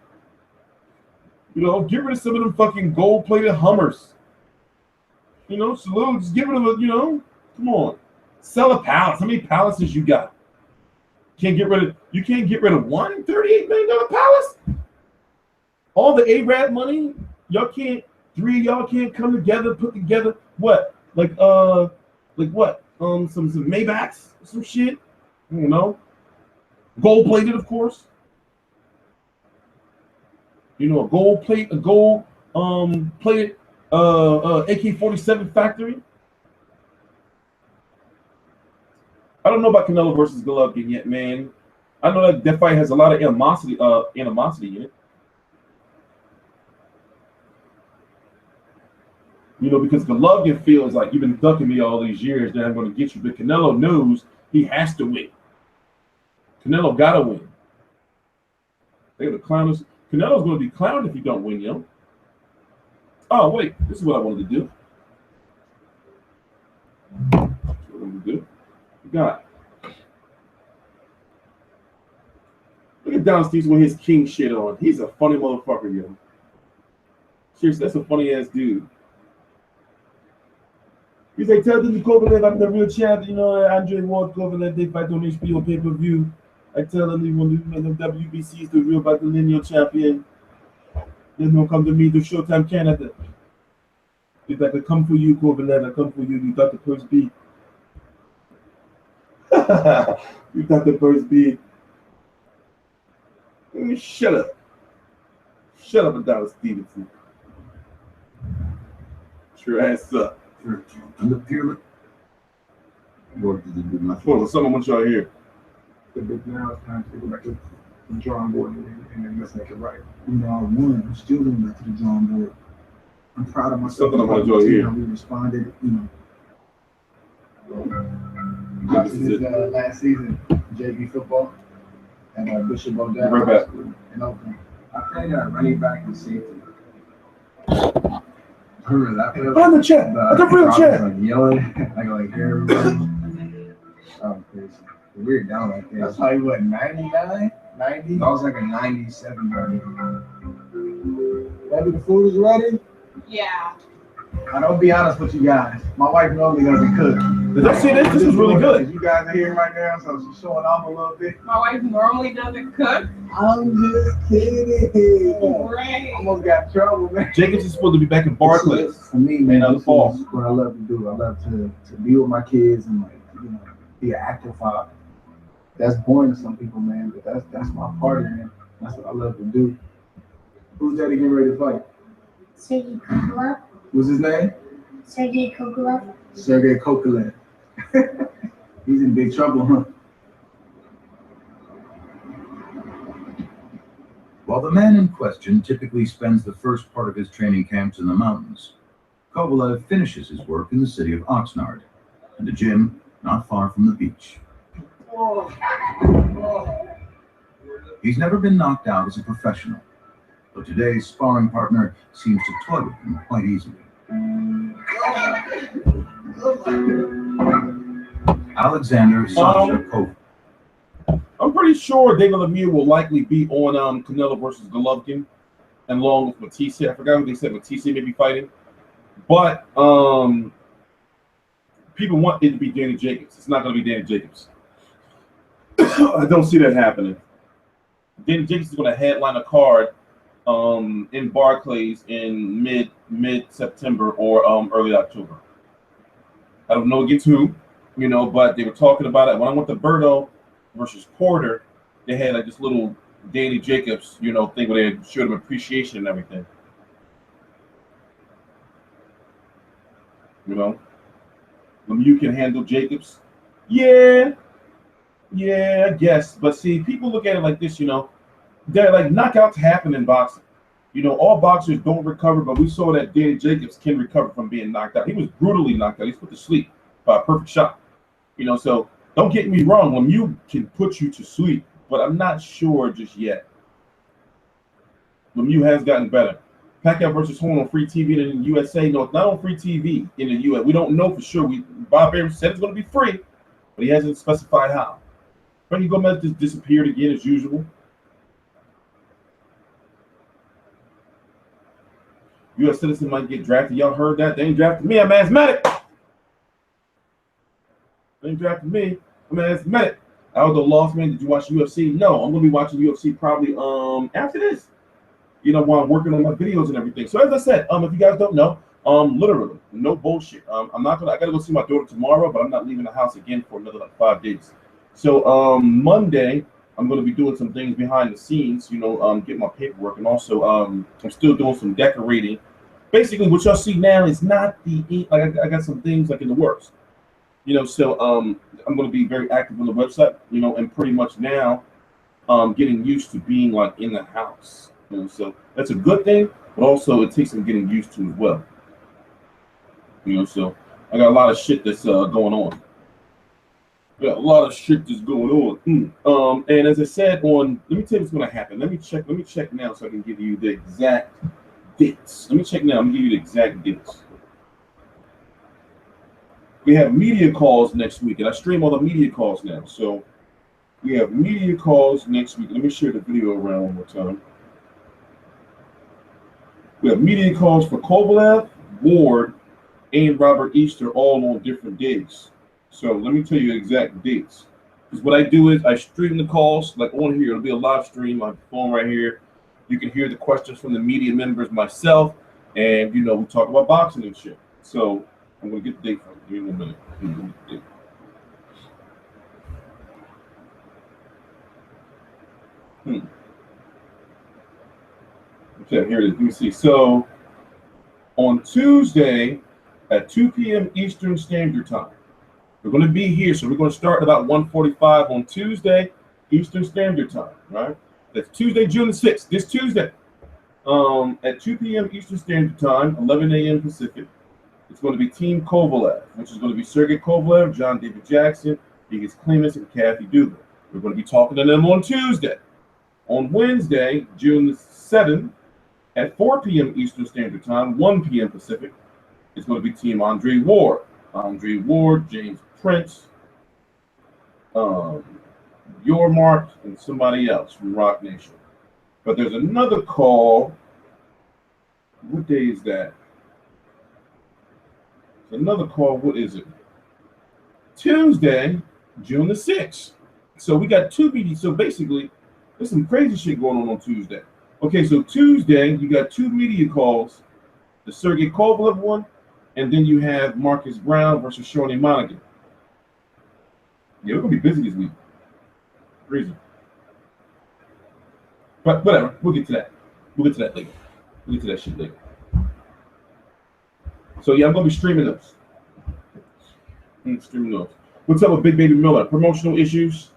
You know, get rid of some of them fucking gold-plated Hummers. You know, so just give it a, you know, come on. Sell a palace. How many palaces you got? You can't get rid of one $38 million palace? All the Arab money, y'all can't, 3 of y'all can't come together, put together what? Like what? Some Maybachs, some shit. You know, gold plated, of course. You know, a gold plated AK-47 factory. I don't know about Canelo versus Golovkin yet, man. I know that fight has a lot of animosity in it. You know, because Golovkin feels like you've been ducking me all these years, then I'm going to get you. But Canelo knows he has to win. Canelo got to win. They're going to clown us. Canelo's going to be clowned if you don't win, yo. Oh, wait. This is what I wanted to do. That's what I wanted to do. God. Look at Adonis Stevenson with his king shit on. He's a funny motherfucker, yo. Seriously, that's a funny-ass dude. He's like, tell them to Kovalev I'm the real champ. You know, Adrien Ward, Kovalev, they fight on HBO pay-per-view. I tell them when the WBC is the real battle lineal champion. They don't come to me to Showtime Canada. If I could come for you, Kovalev, I come for you. You got the first beat. You got the first beat. Shut up. Shut up, Adonis Stevenson. Shut your ass up. I'm the pyramid. What did you do? My Hold on, something I want y'all to hear. But now it's time to go back to the drawing board and let's make it right. You know, I won. I'm still going back to the drawing board. I'm proud of myself. Something I want y'all to hear. How we responded, you know. After this last season, JV football and Bishop Odell Right back. in Oakland. I played running back and safety. On the chat. The real chat. Like yelling, like hear everybody. Oh, crazy. We were down like this. That's probably what, 99? 90? That was like a 97 burning. Baby, the food is ready? Yeah. I don't be honest with you guys. My wife normally doesn't cook. Let's see this. This is really good. You guys are here right now, so she's showing off a little bit. My wife normally doesn't cook. I'm just kidding. Right. Almost got in trouble, man. Jacobs is supposed to be back in Barclays. For me, man, In the this fall. is what I love to do. I love to be with my kids and, like, you know, be an active father. That's boring to some people, man, but that's my party, man. That's what I love to do. Who's daddy getting ready to fight? Sergey Kovalev. What's his name? Sergey Kovalev. Sergey Kovalev. He's in big trouble, huh? While the man in question typically spends the first part of his training camps in the mountains, Kovalev finishes his work in the city of Oxnard, and a gym not far from the beach. He's never been knocked out as a professional, but today's sparring partner seems to toy with him quite easily. Alexander Sasha Kovalev. I'm pretty sure David Lemieux will likely be on Canelo versus Golovkin, and along with Matisse. I forgot what they said. Matisse may be fighting, but people want it to be Danny Jacobs. It's not going to be Danny Jacobs. I don't see that happening. Danny Jacobs is going to headline a card in Barclays in mid September or early October. I don't know against who, you know, but they were talking about it when I went to Berto versus Porter. They had like this little Danny Jacobs, you know, thing where they showed him appreciation and everything. You know, Lemieux can handle Jacobs. Yeah, I guess. But see, people look at it like this, you know, they're like knockouts happen in boxing. You know, all boxers don't recover, but we saw that Danny Jacobs can recover from being knocked out. He was brutally knocked out. He's put to sleep by a perfect shot. You know, so don't get me wrong. Lemieux can put you to sleep, but I'm not sure just yet. Lemieux has gotten better. Pacquiao versus Horn on free TV in the USA. No, it's not on free TV in the US. We don't know for sure. Bob Arum said it's going to be free, but he hasn't specified how. Frankie Gomez just disappeared again as usual. U.S. citizen might get drafted. Y'all heard that? They ain't drafted me. I'm asthmatic. They ain't drafted me. I'm asthmatic. Aldo Lost, man. Did you watch UFC? No, I'm gonna be watching UFC probably after this. You know, while I'm working on my videos and everything. So as I said, if you guys don't know, literally, no bullshit. I gotta go see my daughter tomorrow, but I'm not leaving the house again for another like 5 days. So Monday, I'm going to be doing some things behind the scenes, you know, get my paperwork, and also I'm still doing some decorating. Basically, what y'all see now is not the like I got some things like in the works, you know. So I'm going to be very active on the website, you know, and pretty much now getting used to being like in the house, you know. So that's a good thing, but also it takes some getting used to as well. You know, so I got a lot of shit that's going on. Got a lot of shit that's going on. And as I said on, let me tell you what's going to happen. Let me check now so I can give you the exact dates. Let me check now. I'm going to give you the exact dates. We have media calls next week, and I stream all the media calls now. So we have media calls next week. Let me share the video around one more time. We have media calls for Kovalev, Ward, and Robert Easter all on different days. So let me tell you exact dates. Because what I do is I stream the calls, like on here. It'll be a live stream on the phone right here. You can hear the questions from the media members, myself, and you know we talk about boxing and shit. So I'm gonna get the date from you in a minute. Okay, here it is. Let me see. So on Tuesday at 2 p.m. Eastern Standard Time, we're going to be here. So we're going to start at about 1:45 on Tuesday Eastern Standard Time, right? That's Tuesday, June the 6th, this Tuesday. At 2 p.m. Eastern Standard Time, 11 a.m. Pacific. It's going to be Team Kovalev, which is going to be Sergey Kovalev, John David Jackson, Biggest Clemens, and Kathy Dugan. We're going to be talking to them on Tuesday. On Wednesday, June the 7th, at 4 p.m. Eastern Standard Time, 1 p.m. Pacific, it's going to be Team Andre Ward. Andre Ward, James Prince, Yormark, and somebody else from Rock Nation. But there's another call. What day is that? There's another call. What is it? Tuesday, June the 6th. So we got two meetings. So basically, there's some crazy shit going on Tuesday. Okay, so Tuesday, you got two media calls, the Sergey Kovalev one, and then you have Marcus Brown versus Shawnee Monaghan. Yeah, we're going to be busy this week. Reason. But whatever, we'll get to that. We'll get to that later. We'll get to that shit later. So yeah, I'm going to be streaming those. What's up with Big Baby Miller? Promotional issues.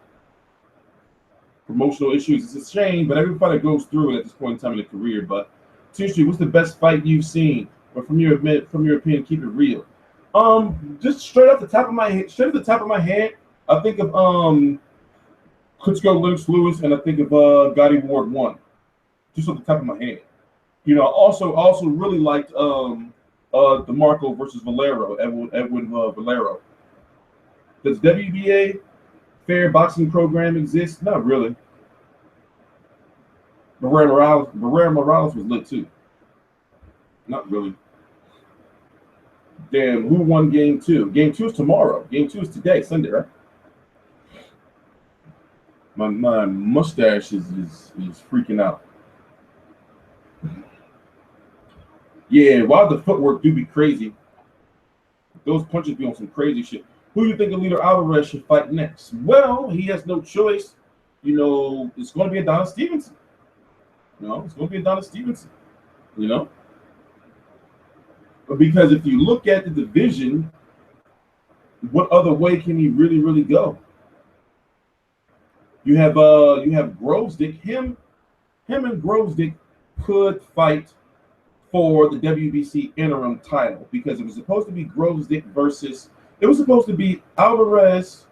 It's a shame, but everybody goes through it at this point in time in their career. But seriously, what's the best fight you've seen? Or from your opinion, keep it real. Just straight off the top of my head, I think of Klitschko, Lennox Lewis, and I think of Gotti Ward 1. Just off the top of my head. You know, I also really liked DeMarco versus Valero, Edwin Valero. Does WBA fair boxing program exist? Not really. Barrera Morales was lit too. Not really. Damn, who won game 2? Game 2 is tomorrow. Game 2 is today, Sunday, right? My mustache is freaking out. Yeah, while the footwork do be crazy, those punches be on some crazy shit. Who do you think Alito Alvarez should fight next? Well, he has no choice. You know, it's going to be Adonis Stevenson. It's going to be Adonis Stevenson. You know? Because if you look at the division, what other way can he really, really go? You have Grovesdick. Him and Grovesdick could fight for the WBC interim title because it was supposed to be Grovesdick versus. It was supposed to be Alvarez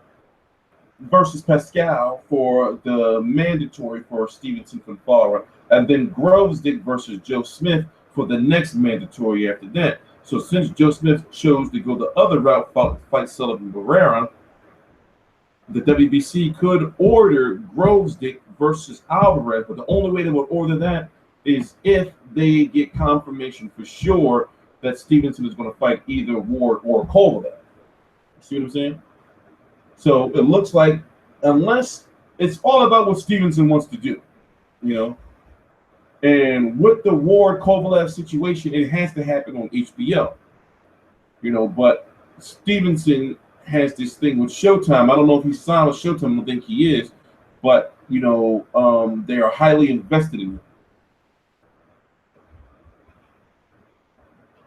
versus Pascal for the mandatory for Stevenson Confara, and then Grovesdick versus Joe Smith for the next mandatory after that. So since Joe Smith chose to go the other route, fight Sullivan Barrera, the WBC could order Grovesdick versus Alvarez, but the only way they would order that is if they get confirmation for sure that Stevenson is going to fight either Ward or Kovalev. See what I'm saying? So it looks like, unless it's all about what Stevenson wants to do, you know. And with the Ward Kovalev situation, it has to happen on HBO, you know. But Stevenson has this thing with Showtime. I don't know if he's signed with Showtime. I don't think he is, but you know, they are highly invested in him.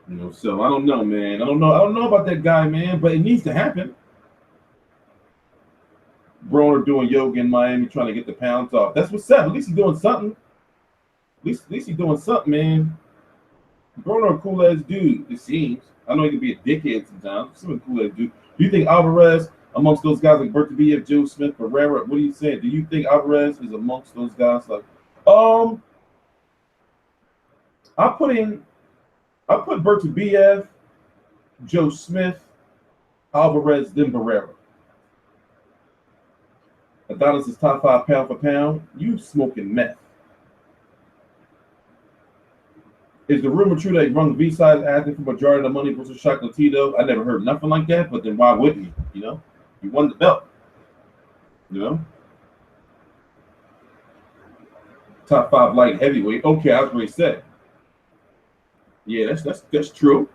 You know, so I don't know, man. I don't know about that guy, man, but it needs to happen. Broner doing yoga in Miami, trying to get the pounds off. That's what's up. At least he's doing something. At least he's doing something, man. Broner a cool ass dude, it seems. I know he can be a dickhead sometimes. Something cool to do. Do you think Alvarez amongst those guys like Barclays, Joe Smith, Pereira? What are you saying? Do you think Alvarez is amongst those guys? Like, I put Barclays, Joe Smith, Alvarez, then Pereira. Adonis is top 5 pound for pound. You smoking meth. Is the rumor true that he run V-side asking for majority of the money versus Chocolatito? I never heard nothing like that, but then why wouldn't he? You know? He won the belt. You know? Top 5 light heavyweight. Okay, I was already said. Yeah, that's true.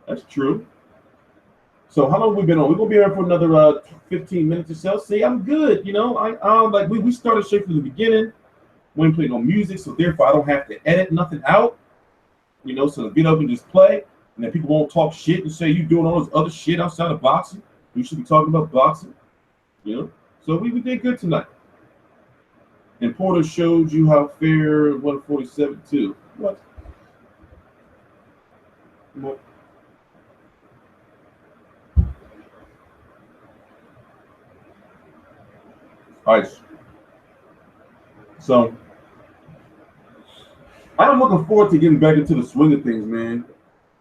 That's true. So how long have we been on? We're gonna be here for another 15 minutes or so. See, I'm good. You know, I like we started straight from the beginning. We ain't playing no music, so therefore I don't have to edit nothing out. You know, so the video can just play, and then people won't talk shit and say you doing all this other shit outside of boxing. We should be talking about boxing. You know, so we did good tonight. And Porter showed you how fair 147 too. What? All right. So I'm looking forward to getting back into the swing of things, man.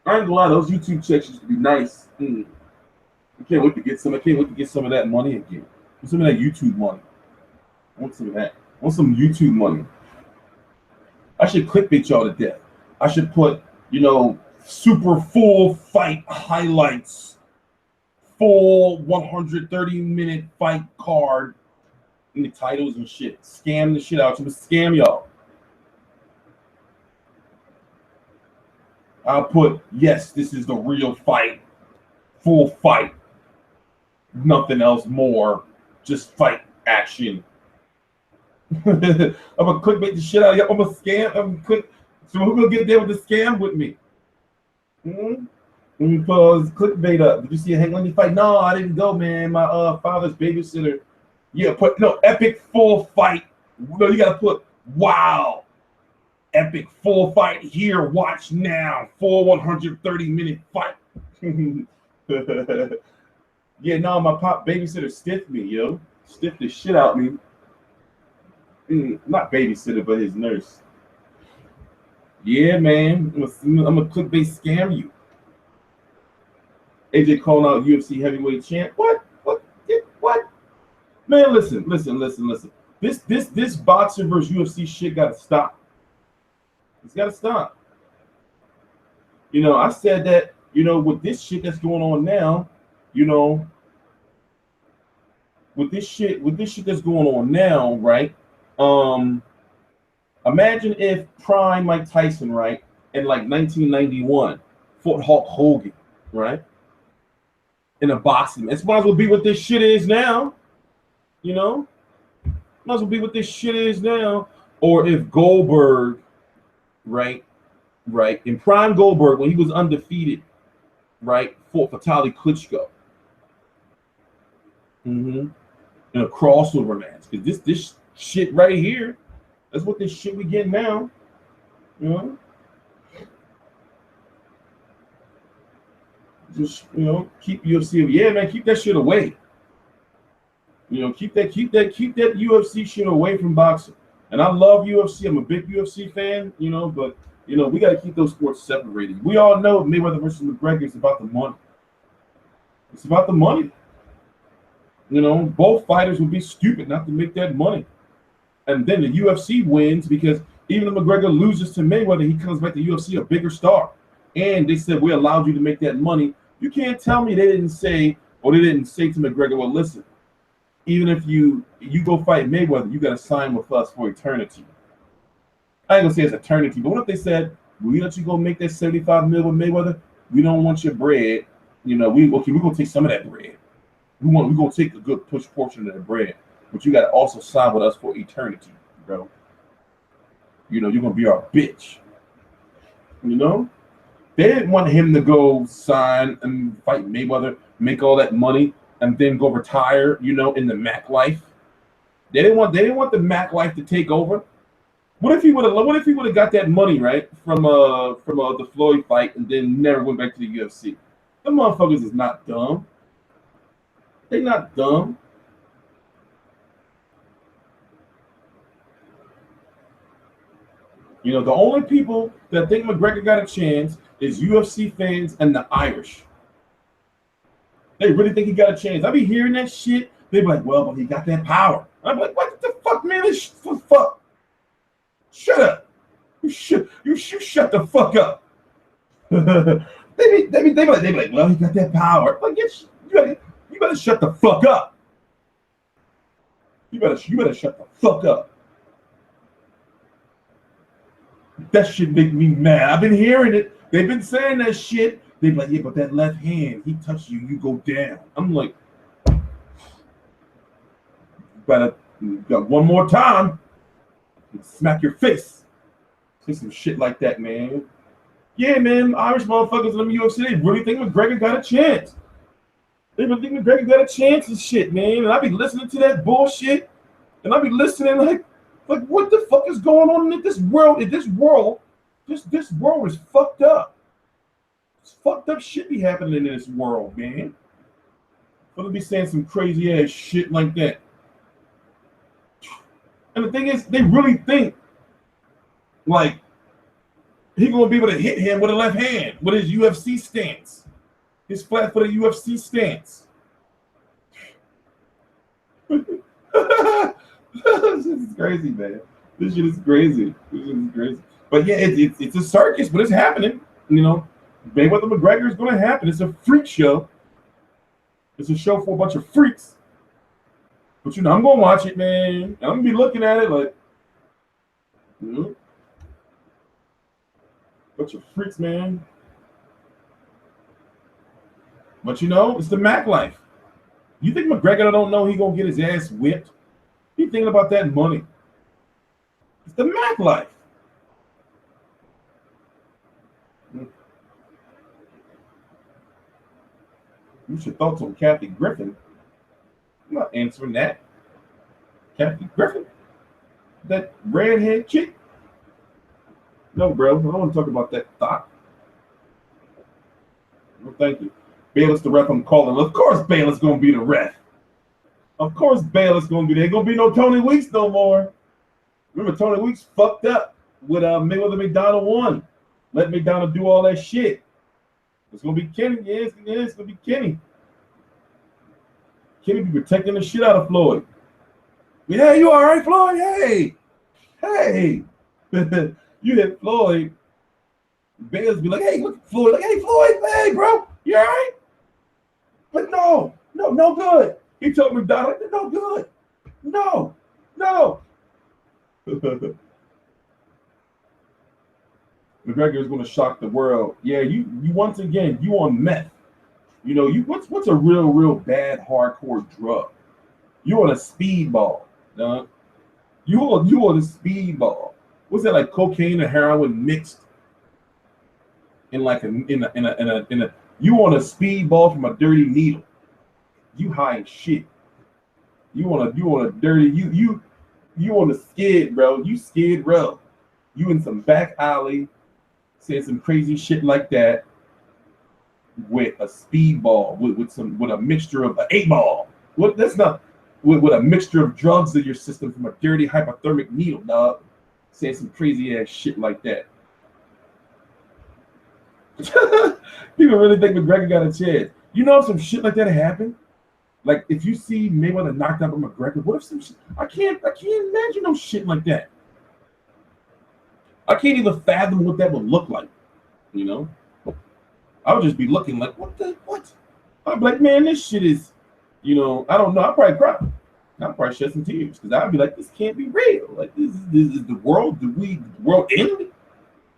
I ain't gonna lie, those YouTube checks used to be nice. I can't wait to get some. I can't wait to get some of that money again. Some of that YouTube money. I want some of that. I want some YouTube money. I should clickbait y'all to death. I should put, you know, super full fight highlights, full 130-minute fight card in the titles and shit. Scam the shit out. I'm gonna scam y'all. I'll put, yes, this is the real fight. Full fight. Nothing else more. Just fight action. I'm gonna clickbait the shit out of you. I'm gonna scam. So who's gonna get there with the scam with me? Because clickbait up. Did you see a Hank Lundy fight? No, I didn't go, man. My father's babysitter. Yeah, put no epic full fight. No, you gotta put wow. Epic full fight here. Watch now. Full 130-minute fight. Yeah, no, my pop babysitter stiffed me, yo. Stiffed the shit out of me. Not babysitter, but his nurse. Yeah, man. I'm a clickbait scam you. AJ calling out UFC heavyweight champ. What? Man, listen. This boxer versus UFC shit gotta stop. It's gotta stop. You know, I said that, you know, with this shit that's going on now, you know, with this shit that's going on now, right? Imagine if prime Mike Tyson, right, in like 1991, fought Hulk Hogan, right? In a boxing match. It might as well be what this shit is now. You know? Might as well be what this shit is now. Or if Goldberg, right, in prime Goldberg, when he was undefeated, right, fought Vitaly Klitschko. In a crossover match. Because this shit right here, that's what this shit we get now. You know? Just, you know, keep UFC. Yeah, man, keep that shit away. You know, keep that UFC shit away from boxing. And I love UFC. I'm a big UFC fan, you know, but you know, we got to keep those sports separated. We all know Mayweather versus McGregor is about the money. It's about the money. You know, both fighters would be stupid not to make that money. And then the UFC wins because even if McGregor loses to Mayweather, he comes back to UFC a bigger star. And they said, we allowed you to make that money. You can't tell me they didn't say to McGregor, well, listen, even if you go fight Mayweather, you got to sign with us for eternity. I ain't going to say it's eternity, but what if they said, we let you go make that $75 million with Mayweather? We don't want your bread. You know, we're going to take some of that bread. We're going to take a good push portion of that bread. But you got to also sign with us for eternity, bro. You know, you're going to be our bitch. You know? They didn't want him to go sign and fight Mayweather, make all that money, and then go retire, you know, in the Mac life. They didn't want the Mac life to take over. What if he would have got that money, right, from the Floyd fight and then never went back to the UFC? Them motherfuckers is not dumb. They not dumb. You know, the only people that think McGregor got a chance is UFC fans and the Irish. They really think he got a chance. I be hearing that shit. They be like, well, but he got that power. I'm like, what the fuck, man? This fuck. Shut up. You shut the fuck up. they be like, well, he got that power. Like, you better shut the fuck up. You better shut the fuck up. That shit make me mad. I've been hearing it. They've been saying that shit. They be like, yeah, but that left hand, he touched you, you go down. I'm like, better got one more time, smack your face. Say some shit like that, man. Yeah, man, Irish motherfuckers in the UFC, they really think McGregor got a chance. They really think McGregor got a chance and shit, man. And I be listening to that bullshit, and I be listening like what the fuck is going on in this world? This world is fucked up. It's fucked up shit be happening in this world, man. But they be saying some crazy ass shit like that. And the thing is, they really think like he gonna be able to hit him with a left hand with his UFC stance, his flat-footed UFC stance. This is crazy, man. This shit is crazy. But yeah, it's a circus, but it's happening. You know, Mayweather McGregor is going to happen. It's a freak show. It's a show for a bunch of freaks. But you know, I'm gonna watch it, man. I'm gonna be looking at it like, you know, bunch of freaks, man. But you know, it's the Mac life. You think McGregor don't know he gonna get his ass whipped? He thinking about that money. It's the Mac life. You should thoughts on Kathy Griffin. I'm not answering that. Kathy Griffin? That redhead chick? No, bro. I don't want to talk about that thought. No, thank you. Bayless the ref, I'm calling. Of course Bayless going to be the ref. Of course Bayless going to be there. Ain't going to be no Tony Weeks no more. Remember, Tony Weeks fucked up with Mayweather McDonald won. Let McDonald do all that shit. It's going to be Kenny. Yeah, it's going to be Kenny. Kenny be protecting the shit out of Floyd. Yeah, you all right, Floyd? Hey. You hit Floyd. Bayless be like, hey, look, Floyd. Like, hey, Floyd. Hey, bro. You all right? But no good. He told McDonald, no good. No. McGregor is going to shock the world. Yeah, you once again, you on meth. You know, what's a real bad hardcore drug? You on a speedball, dog. You on a speedball. What's that, like cocaine and heroin mixed in like in a you on a speedball from a dirty needle. You high as shit. You on a dirty you on a skid, bro. You skid row. You in some back alley saying some crazy shit like that with a speedball with a mixture of an 8-ball. What that's not with a mixture of drugs in your system from a dirty hypothermic needle, dog. Saying some crazy ass shit like that. People really think McGregor got a chance. You know if some shit like that happened? Like if you see Mayweather knocked out by McGregor, what if some shit? I can't imagine no shit like that. I can't even fathom what that would look like. You know? I would just be looking like, what? I'd be like, man, this shit is, you know, I don't know. I'd probably cry. I'd probably shed some tears because I'd be like, this can't be real. Like, this is the world. The world end?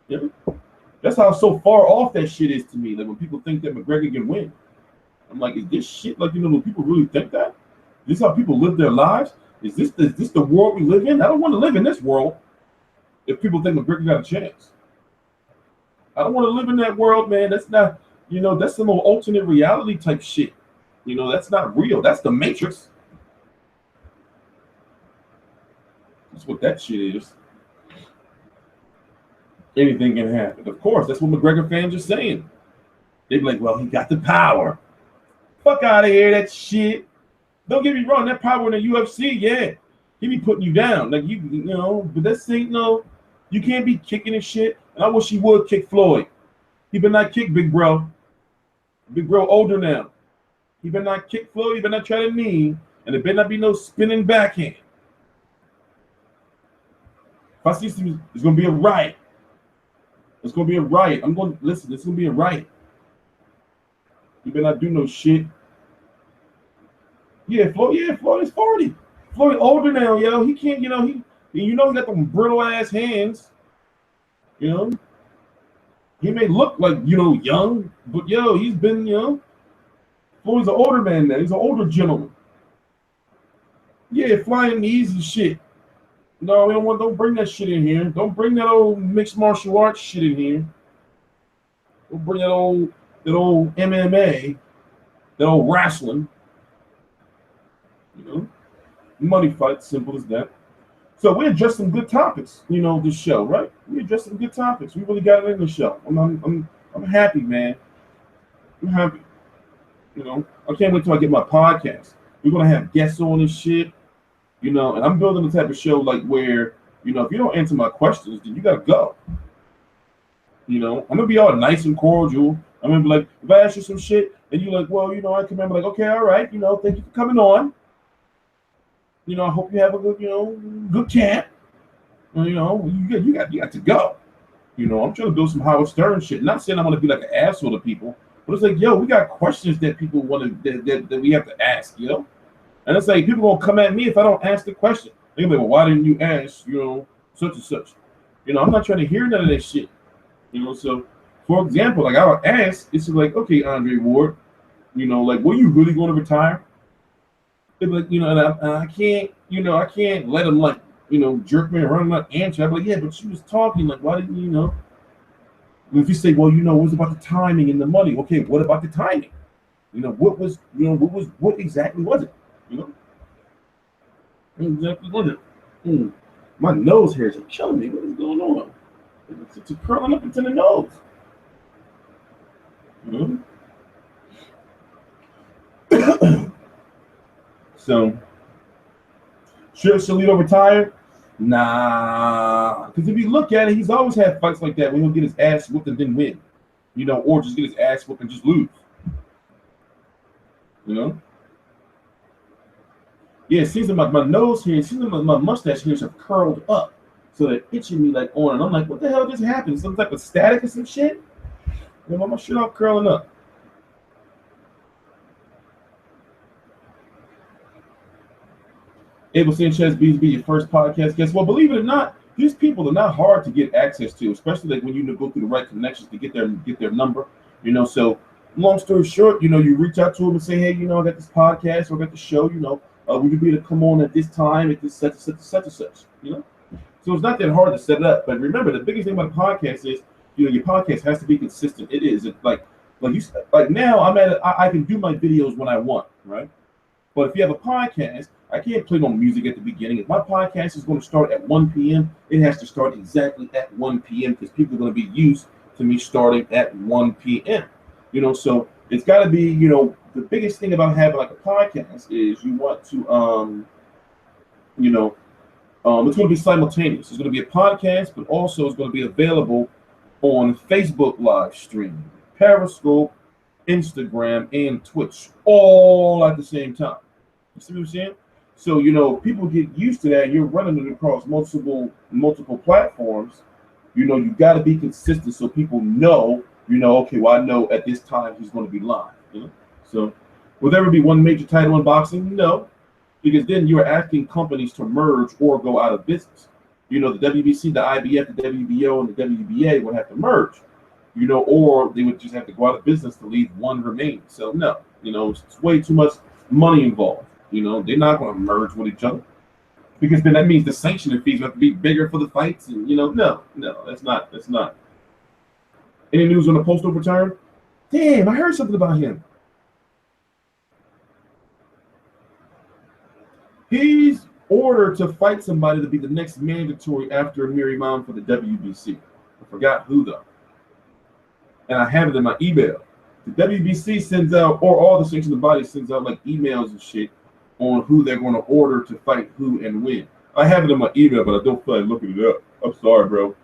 You know? That's how so far off that shit is to me. Like when people think that McGregor can win, I'm like, is this shit like, you know, do people really think that? Is this how people live their lives? Is this the world we live in? I don't want to live in this world if people think McGregor got a chance. I don't want to live in that world, man. That's not, you know, that's some old alternate reality type shit. You know, that's not real. That's the Matrix. That's what that shit is. Anything can happen. Of course, that's what McGregor fans are saying. They be like, well, he got the power. Fuck out of here, that shit. Don't get me wrong, that power in the UFC, yeah, he be putting you down, like you know. But this ain't no, you can't be kicking and shit. And I wish he would kick Floyd. He better not kick Big Bro. Big Bro older now. He better not kick Floyd. He better not try to knee, and there better not be no spinning backhand. If I see some, it's gonna be a riot. It's gonna be a riot. I'm gonna listen. It's gonna be a riot. You better not do no shit. Yeah, Floyd is 40. Floyd older now, yo. He can't, he got them brittle ass hands. You know, he may look like young, but yo, he's been Floyd's an older man now. He's an older gentleman. Yeah, flying knees and shit. No, we don't bring that shit in here. Don't bring that old mixed martial arts shit in here. Don't bring that old MMA, that old wrestling. Money fight, simple as that. So we addressed some good topics, this show, right? We addressed some good topics. We really got it in the show. I'm happy, man. I'm happy. I can't wait till I get my podcast. We're gonna have guests on this shit, and I'm building the type of show like where, if you don't answer my questions, then you gotta go. I'm gonna be all nice and cordial. I'm gonna be like, if I ask you some shit and you're like, well, I can remember, like, okay, all right, thank you for coming on. I hope you have a good, good camp. You got to go. I'm trying to build some Howard Stern shit. Not saying I'm gonna be like an asshole to people, but it's like, yo, we got questions that people want to that we have to ask, And it's like people gonna come at me if I don't ask the question. They're gonna be like, well, why didn't you ask, such and such? I'm not trying to hear none of that shit. So for example, like I'll ask, it's like, okay, Andre Ward, like, were you really going to retire? They'd be like, and I can't, I can't let them like, jerk me around and not answer. I'd be like, yeah, but she was talking, like, why didn't you, If you say, well, it was about the timing and the money. Okay, what about the timing? What exactly was it? What exactly was it? My nose hairs are killing me. What is going on? It's curling up into the nose. So, should Shalito retire? Nah, because if you look at it, he's always had fights like that where he'll get his ass whooped and then win, or just get his ass whooped and just lose. Yeah, it seems like my nose here, it seems like my mustache hairs have curled up, so they're itching me like on, and I'm like, what the hell just happened? Some type of static or some shit? My shit all curling up. Abel Sanchez, BSB, your first podcast guest. Well, believe it or not, these people are not hard to get access to, especially like when you go through the right connections to get their number. So long story short, you reach out to them and say, hey, I got this podcast or I got the show, would you be able to come on at this time at this such and such and such, So it's not that hard to set it up. But remember, the biggest thing about a podcast is, your podcast has to be consistent. It is. It's like now I can do my videos when I want, right? But if you have a podcast, I can't play no music at the beginning. If my podcast is going to start at 1 p.m., it has to start exactly at 1 p.m. because people are going to be used to me starting at 1 p.m. So it's got to be, the biggest thing about having like a podcast is you want to, it's going to be simultaneous. It's going to be a podcast, but also it's going to be available on Facebook live stream, Periscope, Instagram, and Twitch, all at the same time. You see what I'm saying? So, people get used to that. You're running it across multiple platforms. You got to be consistent so people know, okay, well, I know at this time he's going to be live. So, will there ever be one major title in boxing? No, because then you're asking companies to merge or go out of business. The WBC, the IBF, the WBO, and the WBA would have to merge, or they would just have to go out of business to leave one remaining. So, no, it's way too much money involved. They're not going to merge with each other because then that means the sanctioning fees have to be bigger for the fights. And, no, that's not. Any news on the postal return? Damn, I heard something about him. He's ordered to fight somebody to be the next mandatory after Amir Khan for the WBC. I forgot who though. And I have it in my email. The WBC sends out, or all the sanctioning bodies sends out like emails and shit on who they're going to order to fight who and when. I have it in my email, but I don't feel like looking it up. I'm sorry, bro.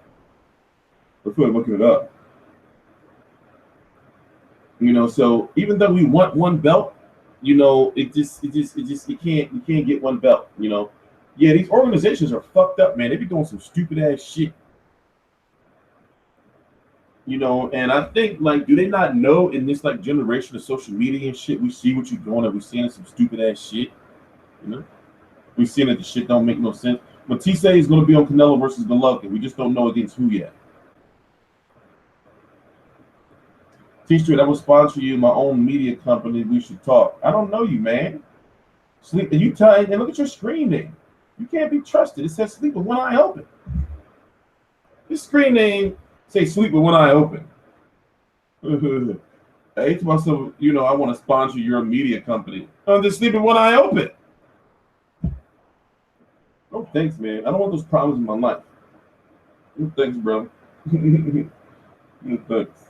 I feel like looking it up. You know, so even though we want one belt, you know, you can't get one belt. You know, yeah, these organizations are fucked up, man. They be doing some stupid ass shit. You know, and I think, like, do they not know in this like generation of social media and shit, we see what you're doing and we're seeing some stupid ass shit. You know, we're seeing that the shit don't make no sense. But T-Say is going to be on Canelo versus Golovkin. We just don't know against who yet. TstreeT, I will sponsor you, my own media company. We should talk. I don't know you, man. Sleep, and you tell, and look at your screen name. You can't be trusted. It says sleep with one eye open. This screen name say sleep with one eye open. I hate to myself, you know, I want to sponsor your media company. I'm just sleep with one eye open. No thanks, man. I don't want those problems in my life. No thanks, bro. No thanks.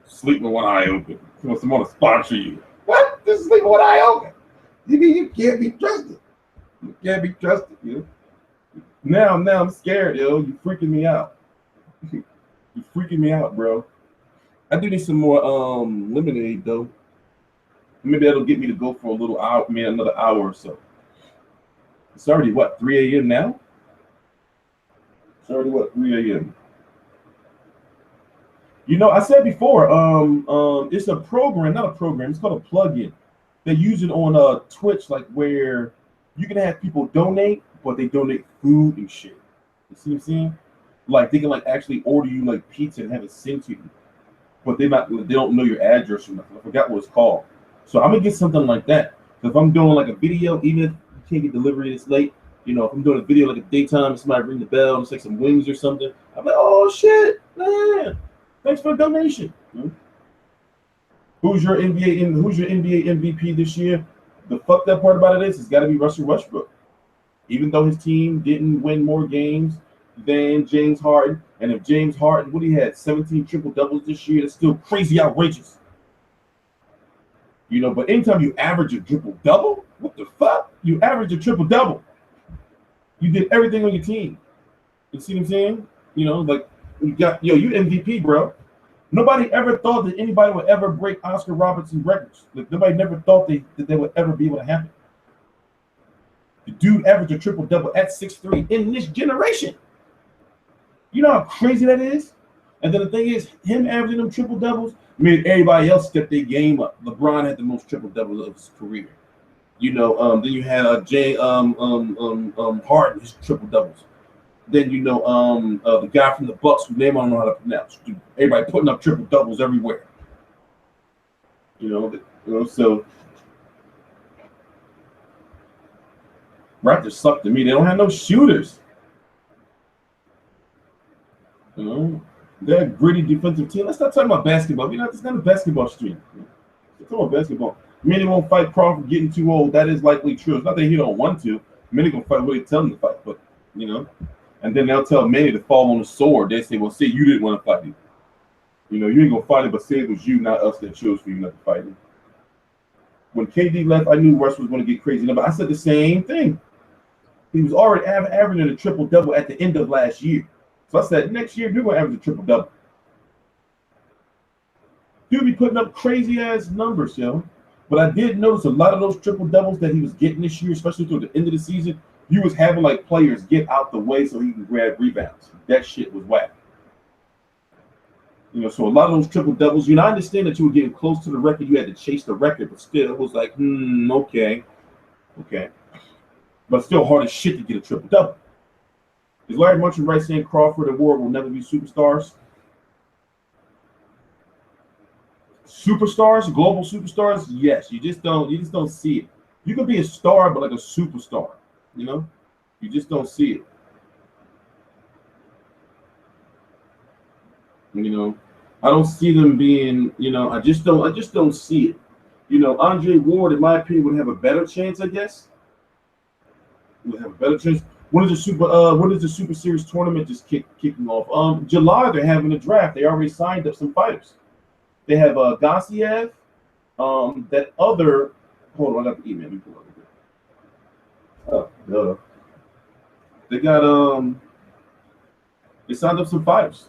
Sleep with one eye open. Someone to sponsor you. What? Just sleep with one eye open. You mean you can't be trusted? You can't be trusted, yo. Now I'm scared, yo. You freaking me out. You freaking me out, bro. I do need some more lemonade though. Maybe that'll get me to go for a little hour, maybe another hour or so. It's already what, 3 a.m. now? It's already what, 3 a.m. You know, I said before, it's a program, not a program, it's called a plugin. They use it on Twitch, like where you can have people donate, but they donate food and shit. You see what I'm saying? Like they can like actually order you like pizza and have it sent to you, but they don't know your address or nothing. I forgot what it's called. So I'm gonna get something like that. So if I'm doing like a video, even if you can't get delivery this late, you know, if I'm doing a video like a daytime, somebody ring the bell and it's like some wings or something, I'm like, oh shit, man, thanks for the donation. Who's your NBA MVP this year? The fucked up part about it is it's got to be Russell Westbrook. Even though his team didn't win more games than James Harden, and if James Harden, what he had, 17 triple doubles this year, that's still crazy outrageous. You know, but anytime you average a triple double, what the fuck? You average a triple double. You did everything on your team. You see what I'm saying? You know, like you got you MVP, bro. Nobody ever thought that anybody would ever break Oscar Robertson's records. Like nobody never thought that they would ever be able to happen. The dude averaged a triple double at 6'3" in this generation. You know how crazy that is? And then the thing is, him averaging them triple doubles made everybody else step their game up. LeBron had the most triple doubles of his career. You know, then you had Harden, his triple doubles. Then you know the guy from the Bucks, whose name I don't know how to pronounce. Everybody putting up triple doubles everywhere. You know, so Raptors suck to me. They don't have no shooters. You know, they're a gritty defensive team. Let's not talk about basketball. You know, it's not a basketball stream. Let's talk about basketball. Many won't fight Crawford getting too old. That is likely true. It's not that he don't want to. Many gonna fight what they tell him to fight, but you know. And then they'll tell Manny to fall on the sword. They say, well, see, you didn't want to fight him. You know, you ain't going to fight him, but say it was you, not us, that chose for you not to fight him. When KD left, I knew Russ was going to get crazy. But I said the same thing. He was already averaging a triple-double at the end of last year. So I said, next year, you're going to average a triple-double. He'll be putting up crazy-ass numbers, yo. But I did notice a lot of those triple-doubles that he was getting this year, especially toward the end of the season, he was having like players get out the way so he can grab rebounds. That shit was whack. You know, so a lot of those triple doubles, you know, I understand that you were getting close to the record, you had to chase the record, but still it was like, okay. But still hard as shit to get a triple double. Is Larry Munchen right saying Crawford and Ward will never be superstars? Superstars, global superstars, yes. You just don't see it. You can be a star, but like a superstar. You know, you just don't see it. You know, I don't see them being, you know, I just don't see it. You know, Andre Ward, in my opinion, would have a better chance, I guess. Would have a better chance. When is the Super Series tournament just kicking off? July they're having a draft. They already signed up some fighters. They have Garcia, that other. Hold on, I got the email. Let me pull up again. Oh, duh. They got they signed up some fighters.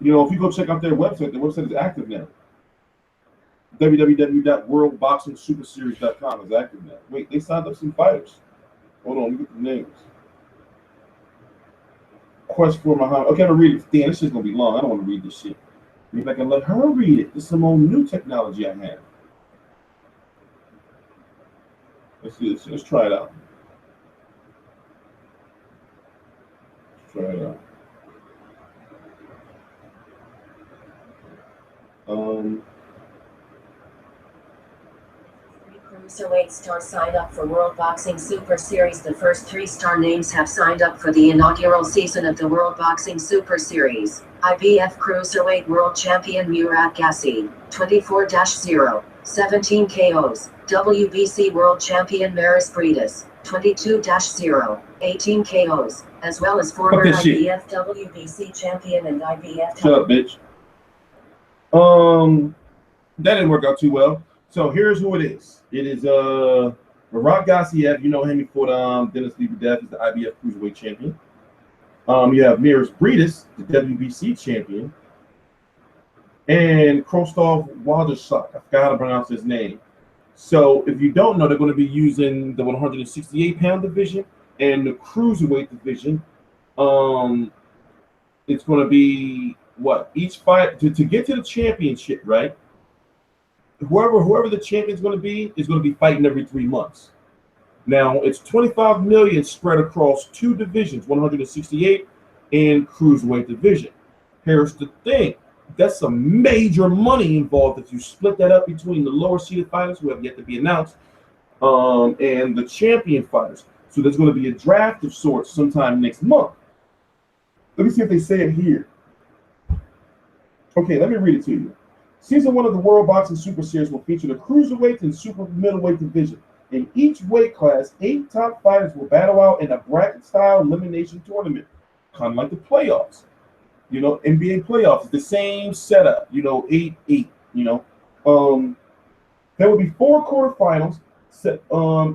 You know, if you go check out their website is active now. www.worldboxingsuperseries.com is active now. Wait, they signed up some fighters. Hold on, let me get the names. Quest for Muhammad. Okay, I'm gonna read it. Damn, this shit's gonna be long. I don't want to read this shit. Maybe I can let her read it. This is some old new technology I have. Let's do this. Let's try it out. Let's try it out. Cruiserweight stars signed up for World Boxing Super Series. The first 3 star names have signed up for the inaugural season of the World Boxing Super Series. IBF Cruiserweight World Champion Murat Gassi, 24-0, 17 KOs. WBC World Champion Maris Briedis, 22-0, 18 KOs, as well as former IBF WBC champion and IBF. Shut up, bitch. That didn't work out too well. So here's who it is. It is Murat Gassiev. You know him. He fought Dennis Lebedev. He's the IBF Cruiserweight champion. You have Maris Briedis, the WBC champion, and Krzysztof Wojciech. I forgot how to pronounce his name. So if you don't know, they're going to be using the 168-pound division and the cruiserweight division. It's going to be what each fight to get to the championship, right? Whoever the champion is going to be fighting every 3 months. Now it's 25 million spread across 2 divisions, 168 and cruiserweight division. Here's the thing. That's some major money involved if you split that up between the lower seeded fighters who have yet to be announced and the champion fighters. So there's going to be a draft of sorts sometime next month. Let me see if they say it here. Okay, let me read it to you. Season 1 of the World Boxing Super Series will feature the cruiserweight and super middleweight division. In each weight class, 8 top fighters will battle out in a bracket-style elimination tournament, kind of like the playoffs. You know, NBA playoffs, it's the same setup, 8-8, there will be 4 quarterfinals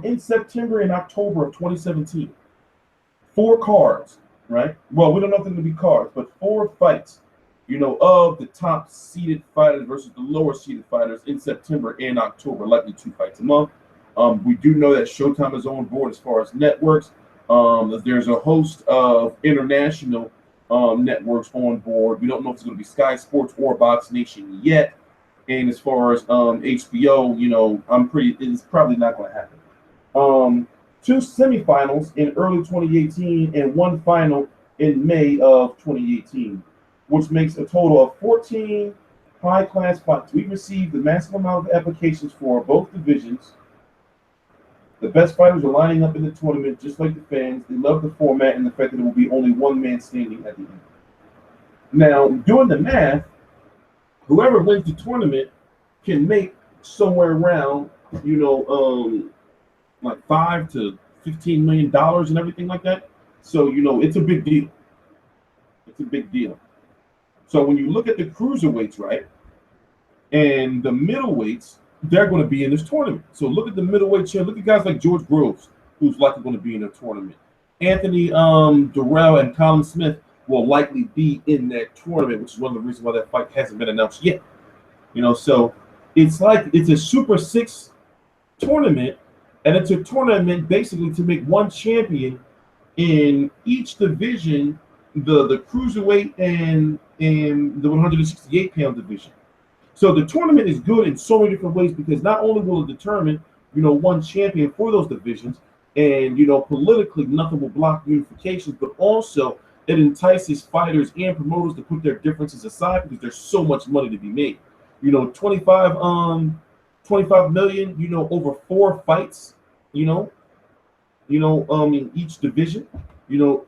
in September and October of 2017. 4 cards, right? Well, we don't know if they're going to be cards, but 4 fights, of the top seeded fighters versus the lower seeded fighters in September and October, likely 2 fights a month. We do know that Showtime is on board as far as networks. There's a host of international networks on board. We don't know if it's going to be Sky Sports or Box Nation yet. And as far as HBO, it's probably not going to happen. 2 semifinals in early 2018 and 1 final in May of 2018, which makes a total of 14 high-class fights. We received the massive amount of applications for both divisions. The best fighters are lining up in the tournament, just like the fans. They love the format and the fact that there will be only 1 man standing at the end. Now, doing the math, whoever wins the tournament can make somewhere around, like $5 to $15 million and everything like that. So, it's a big deal. It's a big deal. So when you look at the cruiserweights, right, and the middleweights, they're going to be in this tournament. So look at the middleweight chair. Look at guys like George Groves, who's likely going to be in the tournament. Anthony Durrell and Colin Smith will likely be in that tournament, which is one of the reasons why that fight hasn't been announced yet. So it's a Super 6 tournament, and it's a tournament basically to make 1 champion in each division, the cruiserweight and the 168-pound division. So the tournament is good in so many different ways because not only will it determine, 1 champion for those divisions, and politically nothing will block unifications, but also it entices fighters and promoters to put their differences aside because there's so much money to be made. 25 million, over 4 fights, in each division,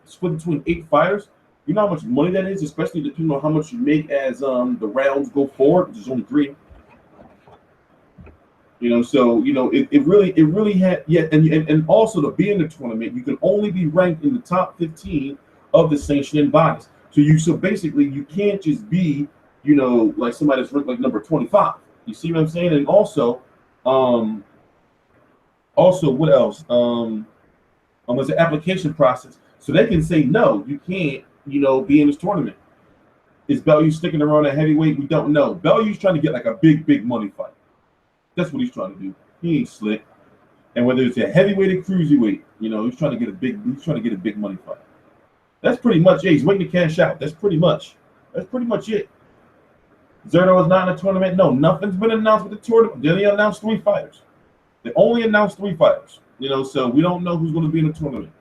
split between 8 fighters. You know how much money that is, especially depending on how much you make as the rounds go forward, which is only 3. It really had, yeah, and also to be in the tournament, you can only be ranked in the top 15 of the sanctioning bodies. So basically you can't just be you know, like somebody that's ranked like number 25. You see what I'm saying? And also what else? There's an application process, so they can say no, you can't, you know, be in this tournament. Is Bellew sticking around at heavyweight? We don't know. Bellew's trying to get like a big money fight. That's what he's trying to do. He ain't slick. And whether it's a heavyweight or cruiserweight, you know, he's trying to get a big money fight. That's pretty much it. He's waiting to cash out. That's pretty much it. Zerto is not in the tournament. No, nothing's been announced with the tournament. They only announced 3 fighters. They only announced 3 fighters. You know, so we don't know who's going to be in the tournament.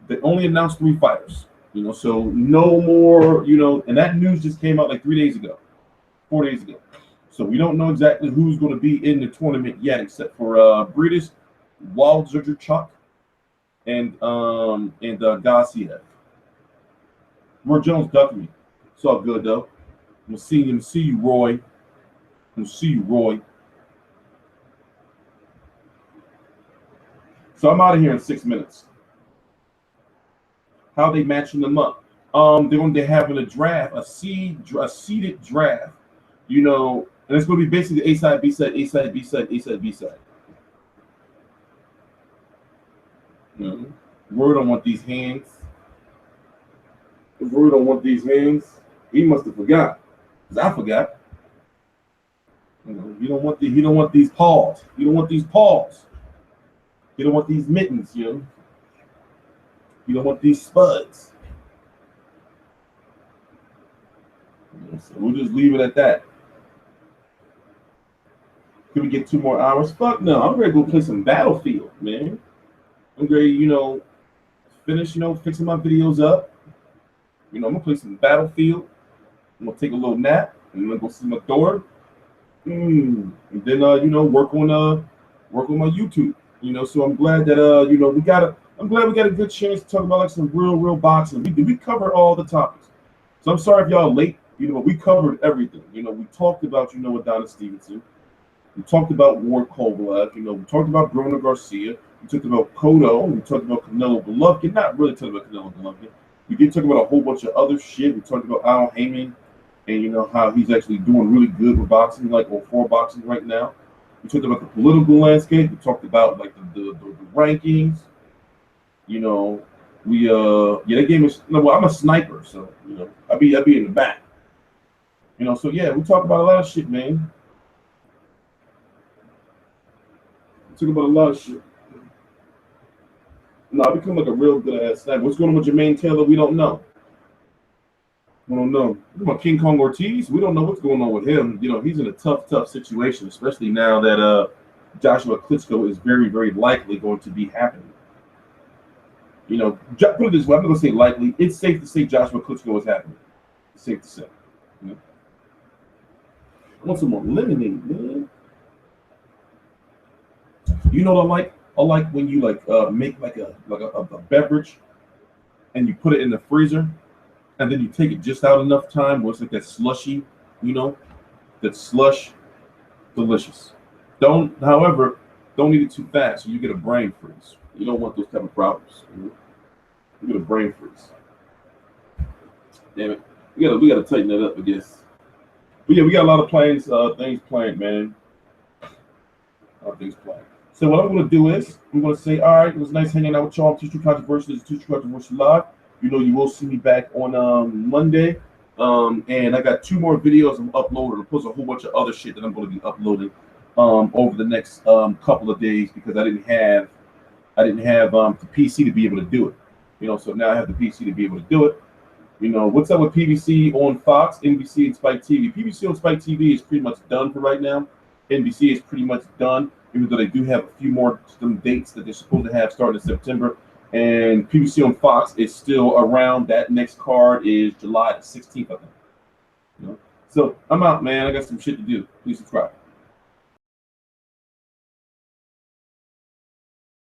They only announced 3 fighters. You know, so no more, you know, and that news just came out like 3 days ago, 4 days ago. So we don't know exactly who's going to be in the tournament yet, except for British Waldzuchuk and Garcia. Roy Jones ducked me. It's all good though. I'm gonna see you, Roy. So I'm out of here in 6 minutes. How they matching them up? They're having a draft, a seeded draft. You know, and it's going to be basically A side, B side, A side, B side, A side, B side. You know, Roy don't want these hands. If Roy don't want these hands, he must have forgot. Because I forgot. You know, he don't want these paws. You don't want these paws. You don't want these mittens, you know. You don't want these spuds. So we'll just leave it at that. Can we get 2 more hours? Fuck no. I'm ready to go play some Battlefield, man. I'm ready, you know, finish, you know, fixing my videos up. You know, I'm gonna play some Battlefield. I'm gonna take a little nap, and I'm gonna go see my daughter. And then you know, work on my YouTube. You know, so I'm glad that you know, I'm glad we got a good chance to talk about like some real boxing. We covered all the topics. So I'm sorry if y'all late. You know, we covered everything. You know, we talked about, you know, Adonis Stevenson. We talked about Ward Kovalev. You know, we talked about Broner Garcia. We talked about Cotto. We talked about Canelo Golovkin. Not really talking about Canelo Golovkin. We did talk about a whole bunch of other shit. We talked about Al Haymon and, you know, how he's actually doing really good with boxing, like, or for boxing right now. We talked about the political landscape. We talked about, like, the rankings. You know, that game is, you know, well, I'm a sniper, so, you know, I'll be in the back. You know, so yeah, we talked about a lot of shit, man. We talked about a lot of shit. No, I become like a real good ass sniper. What's going on with Jermaine Taylor? We don't know. We don't know. What about King Kong Ortiz? We don't know what's going on with him. You know, he's in a tough situation, especially now that Joshua Klitschko is very likely going to be happening. You know, put it this way, I'm not going to say likely. It's safe to say Joshua Klitschko is happening. It's safe to say. You know? I want some more lemonade, man. You know what I like? I like when you like make like a beverage and you put it in the freezer and then you take it just out enough time where it's like that slushy, you know, that slush, delicious. However, don't eat it too fast so you get a brain freeze. You don't want those type of problems. You get a brain freeze. Damn it. We gotta tighten that up, I guess. But yeah, we got a lot of things planned, man. A lot of things planned. So what I'm going to do is, I'm going to say, all right, it was nice hanging out with y'all on TstreeT Controversy. This is TstreeT Controversy Live. You know, you will see me back on Monday. And I got 2 more videos I'm uploading, plus a whole bunch of other shit that I'm going to be uploading over the next couple of days because I didn't have the PC to be able to do it. You know, so now I have the PC to be able to do it. You know, what's up with PBC on Fox, NBC, and Spike TV? PBC on Spike TV is pretty much done for right now. NBC is pretty much done, even though they do have a few more dates that they're supposed to have starting in September. And PBC on Fox is still around. That next card is July the 16th, I think. You know? So I'm out, man. I got some shit to do. Please subscribe.